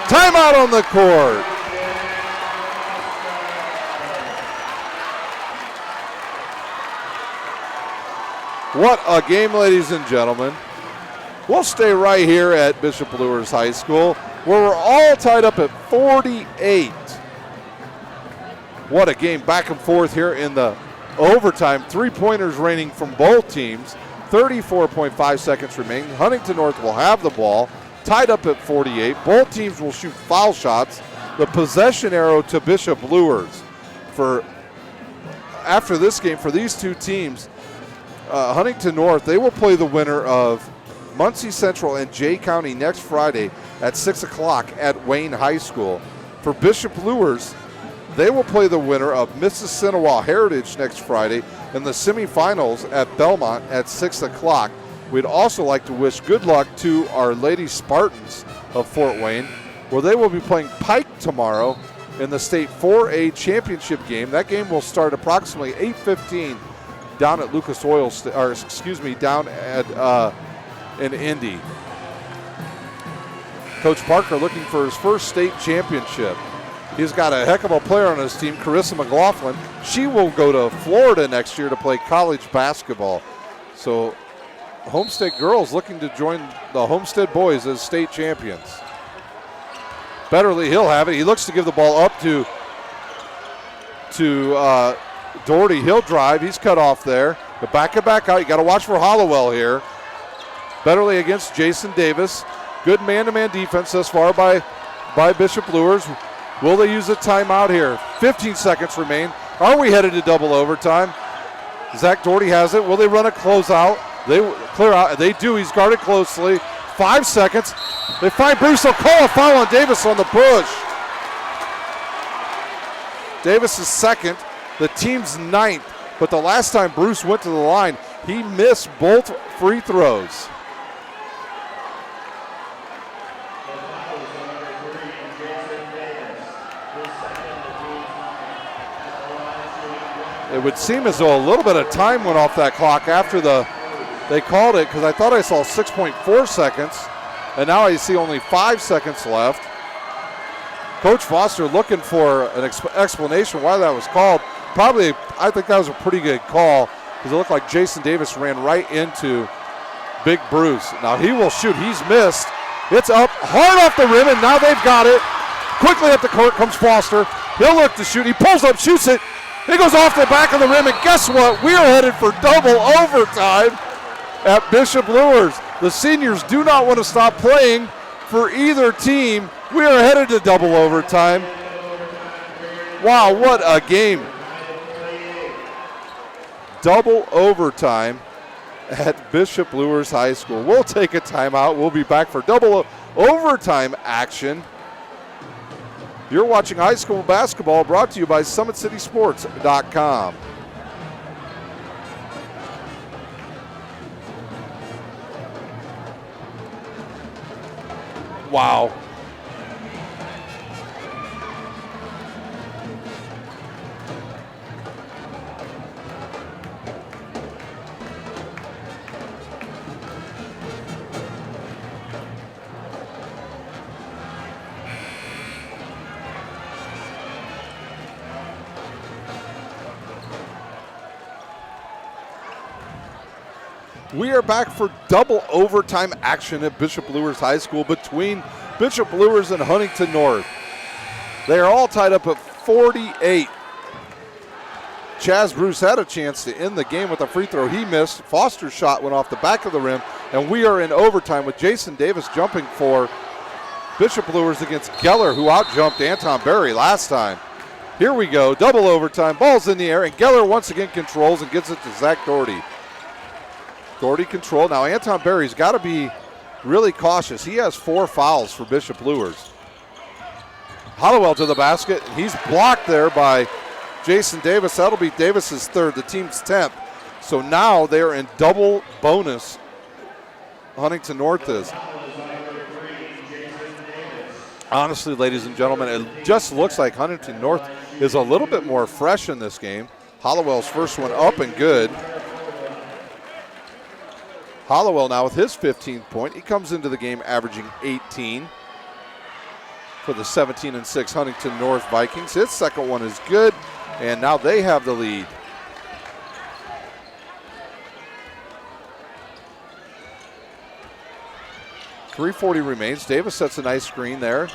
Timeout on the court. What a game, ladies and gentlemen. We'll stay right here at Bishop Luers High School, where we're all tied up at 48. What a game, back and forth here in the overtime. 3-pointers raining from both teams. 34.5 seconds remaining. Huntington North will have the ball, tied up at 48. Both teams will shoot foul shots. The possession arrow to Bishop Luers. After this game, for these two teams, Huntington North, they will play the winner of Muncie Central and Jay County next Friday at 6 o'clock at Wayne High School. For Bishop Luers, they will play the winner of Mississinawa Heritage next Friday in the semifinals at Belmont at 6 o'clock. We'd also like to wish good luck to our Lady Spartans of Fort Wayne, where they will be playing Pike tomorrow in the state 4A championship game. That game will start approximately 8:15 down at Lucas Oil, down at in Indy. Coach Parker looking for his first state championship. He's got a heck of a player on his team, Carissa McLaughlin. She will go to Florida next year to play college basketball. So Homestead girls looking to join the Homestead boys as state champions. Betterly, he'll have it. He looks to give the ball up to Doherty. He'll drive. He's cut off there. But back it back out. You got to watch for Hollowell here. Betterly against Jason Davis. Good man-to-man defense thus far by Bishop Luers. Will they use a timeout here? 15 seconds remain. Are we headed to double overtime? Zach Doherty has it. Will they run a closeout? They clear out. They do. He's guarded closely. 5 seconds. They find Bruce. They'll call a foul on Davis on the push. Davis is second. The team's 9th. But the last time Bruce went to the line, he missed both free throws. It would seem as though a little bit of time went off that clock after they called it, because I thought I saw 6.4 seconds, and now I see only 5 seconds left. Coach Foster looking for an explanation why that was called. Probably, I think that was a pretty good call, because it looked like Jason Davis ran right into Big Bruce. Now he will shoot. He's missed. It's up hard off the rim, and now they've got it. Quickly up the court comes Foster. He'll look to shoot. He pulls up, shoots it. It goes off the back of the rim, and guess what? We are headed for double overtime at Bishop Luers. The seniors do not want to stop playing for either team. We are headed to double overtime. Wow, what a game. Double overtime at Bishop Luers High School. We'll take a timeout. We'll be back for double overtime action. You're watching high school basketball, brought to you by SummitCitySports.com. Wow. We are back for double overtime action at Bishop Luers High School between Bishop Luers and Huntington North. They are all tied up at 48. Chaz Bruce had a chance to end the game with a free throw. He missed. Foster's shot went off the back of the rim, and we are in overtime with Jason Davis jumping for Bishop Luers against Geller, who outjumped Anton Berry last time. Here we go, double overtime, ball's in the air, and Geller once again controls and gives it to Zach Doherty. Doherty control. Now Anton Berry's got to be really cautious. He has 4 fouls for Bishop Luers. Hollowell to the basket. He's blocked there by Jason Davis. That'll be Davis's 3rd, the team's 10th. So now they're in double bonus. Huntington North is. Honestly, ladies and gentlemen, it just looks like Huntington North is a little bit more fresh in this game. Hollowell's first one up and good. Hollowell now with his 15th point. He comes into the game averaging 18 for the 17-6 Huntington North Vikings. His second one is good, and now they have the lead. .340 remains. Davis sets a nice screen there.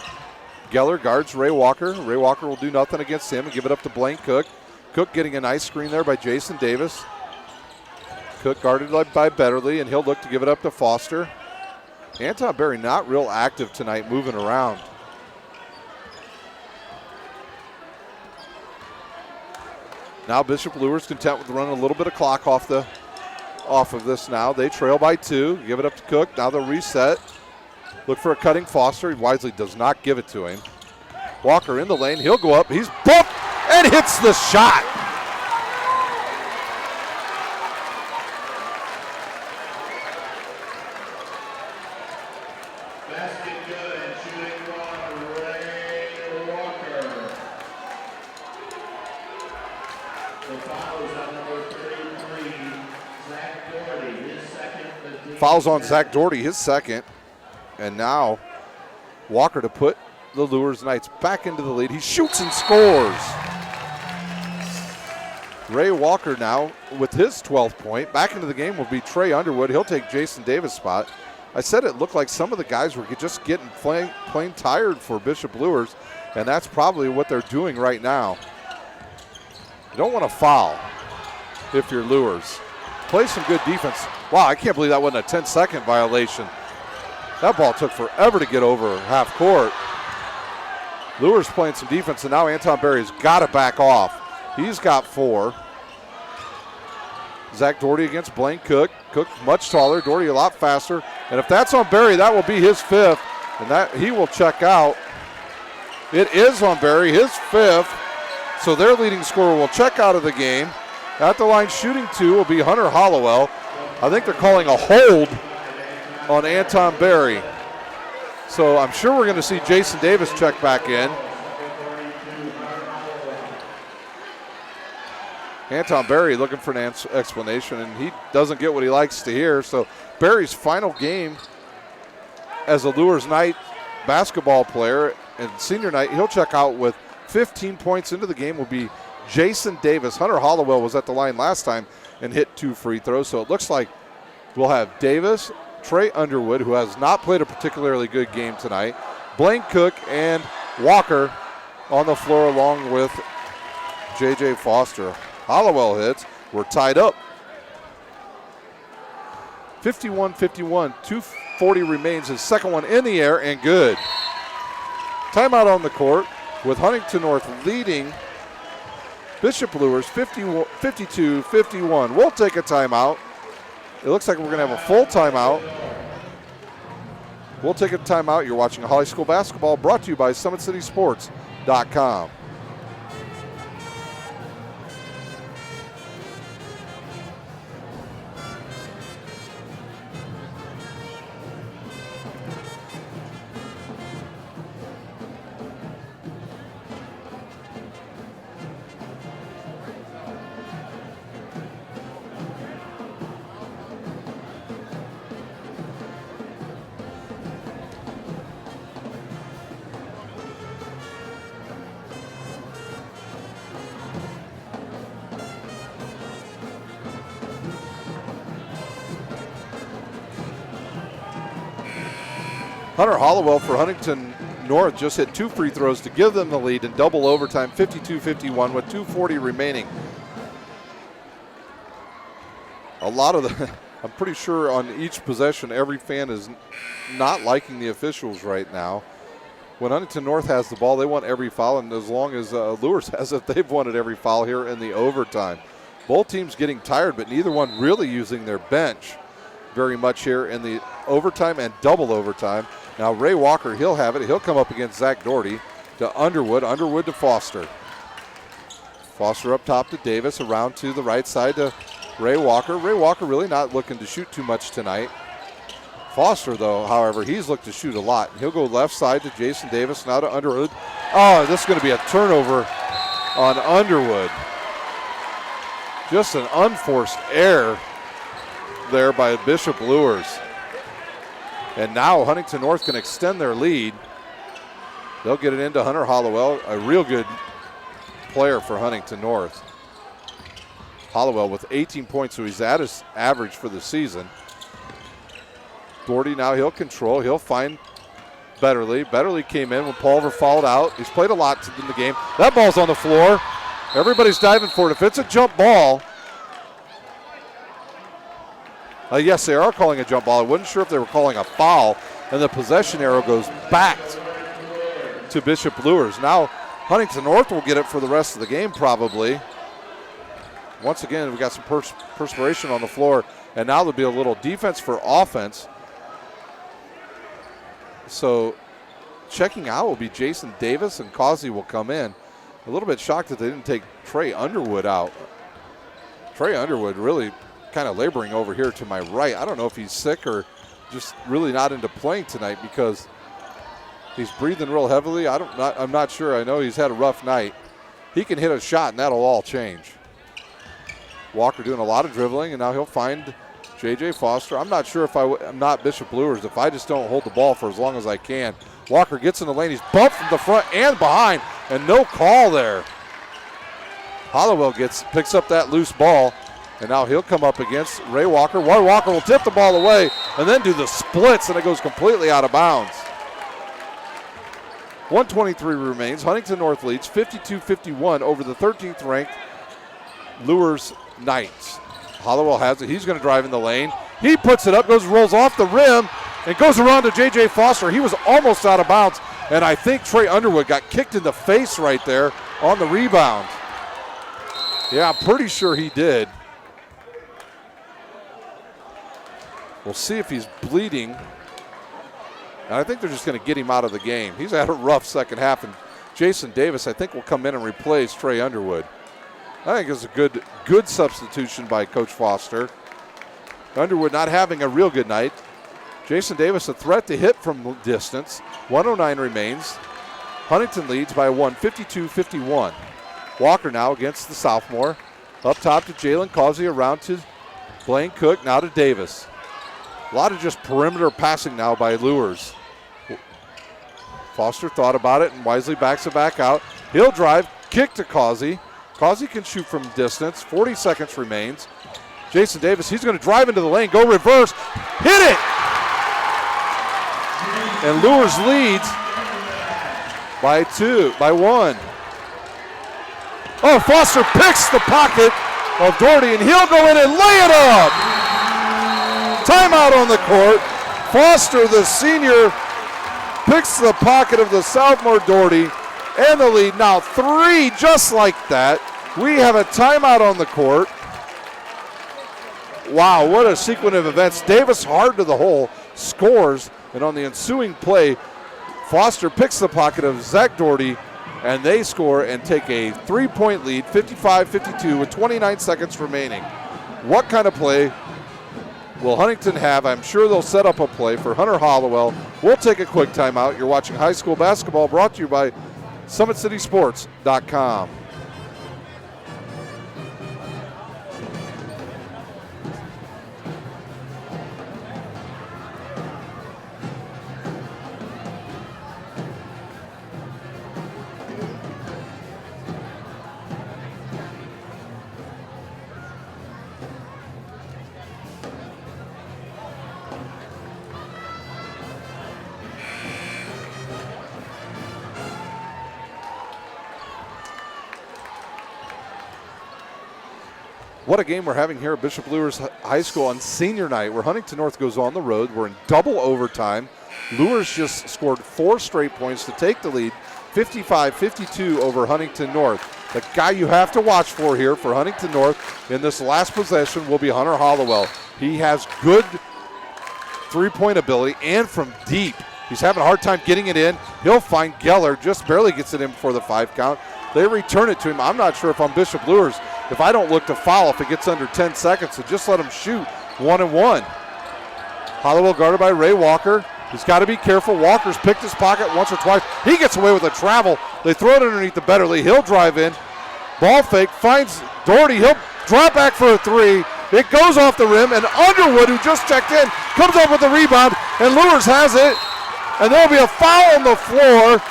Geller guards Ray Walker. Ray Walker will do nothing against him and give it up to Blaine Cook. Cook getting a nice screen there by Jason Davis. Cook guarded by Betterly, and he'll look to give it up to Foster. Anton Berry not real active tonight moving around. Now Bishop Luers content with running a little bit of clock off of this now. They trail by 2. Give it up to Cook. Now they'll reset. Look for a cutting Foster. He wisely does not give it to him. Walker in the lane. He'll go up. He's bumped and hits the shot. Basket good and shooting one, Ray Walker. The foul is on number 33, Zach Doherty, his second. Fouls on Zach Doherty, his second. And now Walker to put the Luers Knights back into the lead. He shoots and scores. Ray Walker now with his 12th point. Back into the game will be Trey Underwood. He'll take Jason Davis' spot. I said it looked like some of the guys were just getting plain tired for Bishop Luers, and that's probably what they're doing right now. You don't want to foul if you're Luers. Play some good defense. Wow, I can't believe that wasn't a 10-second violation. That ball took forever to get over half court. Luers playing some defense, and now Anton Berry's got to back off. He's got 4. Zach Doherty against Blaine Cook. Cook much taller, Doherty a lot faster. And if that's on Berry, that will be his 5th, and that he will check out. It is on Berry, his 5th. So their leading scorer will check out of the game. At the line shooting 2 will be Hunter Hollowell. I think they're calling a hold on Anton Berry. So I'm sure we're going to see Jason Davis check back in. Anton Berry looking for an explanation, and he doesn't get what he likes to hear. So Berry's final game as a Luers Knight basketball player and senior night, he'll check out with 15 points into the game will be Jason Davis. Hunter Hollowell was at the line last time and hit 2 free throws. So it looks like we'll have Davis, Trey Underwood, who has not played a particularly good game tonight, Blaine Cook, and Walker on the floor along with J.J. Foster. Hollowell hits. We're tied up. 51-51. 2:40 remains. His second one in the air and good. Timeout on the court with Huntington North leading Bishop Luers 52-51. We'll take a timeout. It looks like we're going to have a full timeout. We'll take a timeout. You're watching High School Basketball brought to you by SummitCitySports.com. Hunter Hollowell for Huntington North just hit 2 free throws to give them the lead in double overtime, 52-51 with 2:40 remaining. A lot of the, I'm pretty sure on each possession, every fan is not liking the officials right now. when Huntington North has the ball, they want every foul, and as long as Luers has it, they've wanted every foul here in the overtime. Both teams getting tired, but neither one really using their bench very much here in the overtime and double overtime. Now Ray Walker, he'll have it. He'll come up against Zach Doherty to Underwood. Underwood to Foster. Foster up top to Davis, around to the right side to Ray Walker. Ray Walker really not looking to shoot too much tonight. Foster, though, however, he's looked to shoot a lot. He'll go left side to Jason Davis, now to Underwood. Oh, this is going to be a turnover on Underwood. Just an unforced error there by Bishop Luers. And now Huntington North can extend their lead. They'll get it into Hunter Hollowell, a real good player for Huntington North. Hollowell with 18 points, so he's at his average for the season. Doherty now, he'll control. He'll find Betterly. Betterly came in when Pulver fouled out. He's played a lot in the game. That ball's on the floor. Everybody's diving for it. If it's a jump ball, yes, they are calling a jump ball. I wasn't sure if they were calling a foul, and the possession arrow goes back to Bishop Luers. Now Huntington North will get it for the rest of the game probably. Once again, we got some perspiration on the floor, and now there'll be a little defense for offense. So checking out will be Jason Davis, and Causey will come in. A little bit shocked that they didn't take Trey Underwood out. Trey Underwood really kind of laboring over here to my right. I don't know if he's sick or just really not into playing tonight because he's breathing real heavily. I'm not sure. I know he's had a rough night. He can hit a shot, and that'll all change. Walker doing a lot of dribbling, and now he'll find J.J. Foster. I'm not sure if I'm not Bishop Luers, if I just don't hold the ball for as long as I can. Walker gets in the lane. He's bumped from the front and behind, and no call there. Hollowell picks up that loose ball, and now he'll come up against Ray Walker. Ray Walker will tip the ball away and then do the splits, and it goes completely out of bounds. 1:23 remains. Huntington North leads 52-51 over the 13th ranked Luers Knights. Hollowell has it. He's going to drive in the lane. He puts it up, rolls off the rim, and goes around to J.J. Foster. He was almost out of bounds, and I think Trey Underwood got kicked in the face right there on the rebound. Yeah, I'm pretty sure he did. We'll see if he's bleeding. And I think they're just going to get him out of the game. He's had a rough second half, and Jason Davis, I think, will come in and replace Trey Underwood. I think it's a good substitution by Coach Foster. Underwood not having a real good night. Jason Davis a threat to hit from distance. 1:09 remains. Huntington leads by 52-51. Walker now against the sophomore. Up top to Jalen Causey, around to Blaine Cook, now to Davis. A lot of just perimeter passing now by Luers. Foster thought about it and wisely backs it back out. He'll drive, kick to Causey. Causey can shoot from distance. 40 seconds remains. Jason Davis, he's going to drive into the lane, go reverse, hit it! And Luers leads by one. Oh, Foster picks the pocket of Doherty, and he'll go in and lay it up! Timeout on the court. Foster, the senior, picks the pocket of the sophomore Doherty, and the lead now 3, just like that. We have a timeout on the court. Wow, what a sequence of events. Davis hard to the hole, scores, and on the ensuing play, Foster picks the pocket of Zach Doherty, and they score and take a 3-point lead, 55-52, with 29 seconds remaining. What kind of play will Huntington have? I'm sure they'll set up a play for Hunter Hollowell. We'll take a quick timeout. You're watching high school basketball, brought to you by SummitCitySports.com. What a game we're having here at Bishop Luers High School on senior night, where Huntington North goes on the road. We're in double overtime. Luers just scored 4 straight points to take the lead, 55-52 over Huntington North. The guy you have to watch for here for Huntington North in this last possession will be Hunter Hollowell. He has good three-point ability and from deep. He's having a hard time getting it in. He'll find Geller, just barely gets it in before the 5 count. They return it to him. I'm not sure if I'm Bishop Luers, if I don't look to foul if it gets under 10 seconds, so just let him shoot 1-and-1. Hollowell guarded by Ray Walker. He's got to be careful. Walker's picked his pocket once or twice. He gets away with a travel. They throw it underneath the Betterly. He'll drive in. Ball fake, finds Doherty. He'll drop back for a 3. It goes off the rim, and Underwood, who just checked in, comes up with the rebound, and Luers has it. And there'll be a foul on the floor.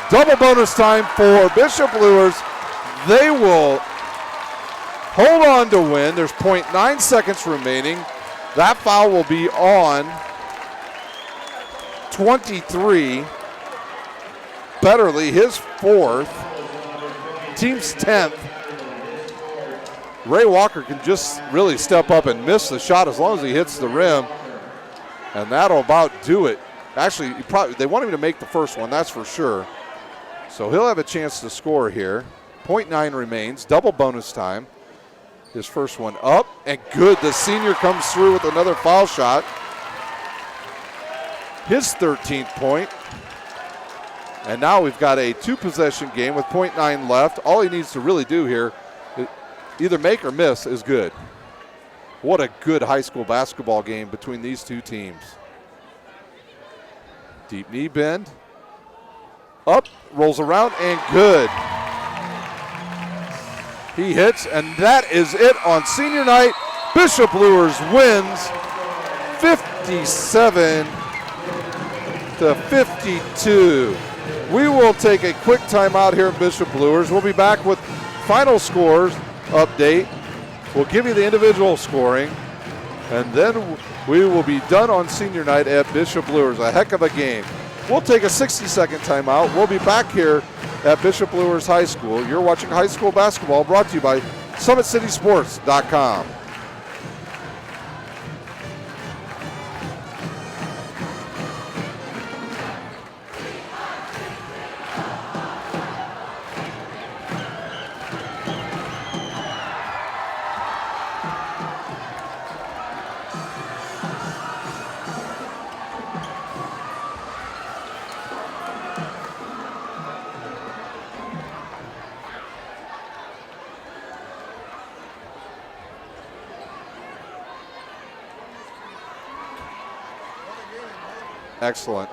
Double bonus time for Bishop Luers. They will hold on to win. There's 0.9 seconds remaining. That foul will be on 23. Betterly, his 4th. Team's 10th. Ray Walker can just really step up and miss the shot as long as he hits the rim. And that'll about do it. Actually, they want him to make the first one, that's for sure. So he'll have a chance to score here. 0.9 remains, double bonus time. His first one up and good. The senior comes through with another foul shot. His 13th point. And now we've got a 2-possession game with 0.9 left. All he needs to really do here, either make or miss, is good. What a good high school basketball game between these two teams. Deep knee bend. Up, rolls around, and good. He hits, and that is it on senior night. Bishop Luers wins 57-52. We will take a quick timeout here at Bishop Luers. We'll be back with final scores update. We'll give you the individual scoring, and then we will be done on senior night at Bishop Luers. A heck of a game. We'll take a 60-second timeout. We'll be back here at Bishop Luers High School. You're watching high school basketball brought to you by SummitCitySports.com. Excellent.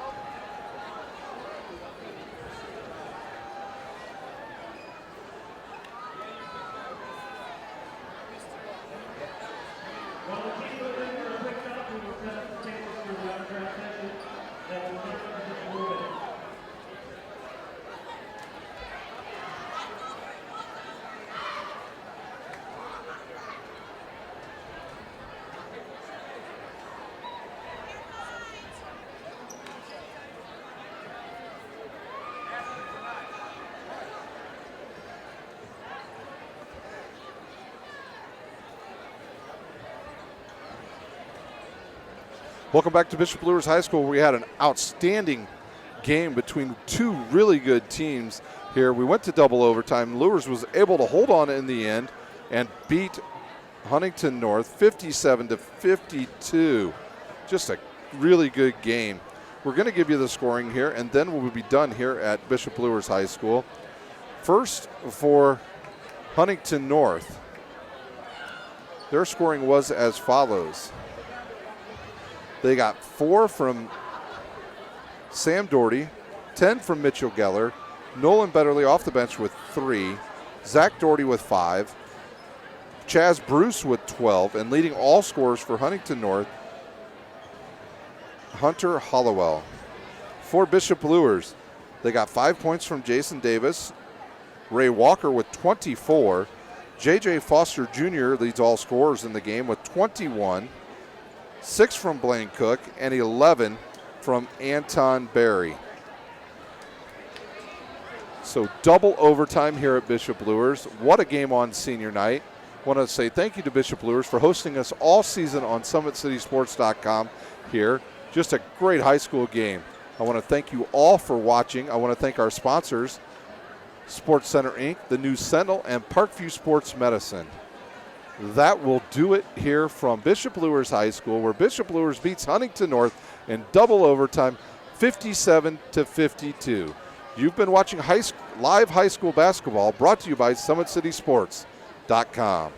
Welcome back to Bishop Luers High School. We had an outstanding game between two really good teams here. We went to double overtime. Luers was able to hold on in the end and beat Huntington North 57-52. Just a really good game. We're going to give you the scoring here, and then we'll be done here at Bishop Luers High School. First, for Huntington North, their scoring was as follows. They got 4 from Sam Doherty, 10 from Mitchell Geller, Nolan Betterly off the bench with 3, Zach Doherty with 5, Chaz Bruce with 12, and leading all scorers for Huntington North, Hunter Hollowell. For Bishop Luers, they got 5 points from Jason Davis, Ray Walker with 24, J.J. Foster Jr. leads all scorers in the game with 21, 6 from Blaine Cook, and 11 from Anton Berry. So double overtime here at Bishop Luers. What a game on senior night. I want to say thank you to Bishop Luers for hosting us all season on SummitCitySports.com here. Just a great high school game. I want to thank you all for watching. I want to thank our sponsors, Sports Center Inc., the News Sentinel, and Parkview Sports Medicine. That will do it here from Bishop Luers High School, where Bishop Luers beats Huntington North in double overtime, 57-52. You've been watching live high school basketball, brought to you by SummitCitySports.com.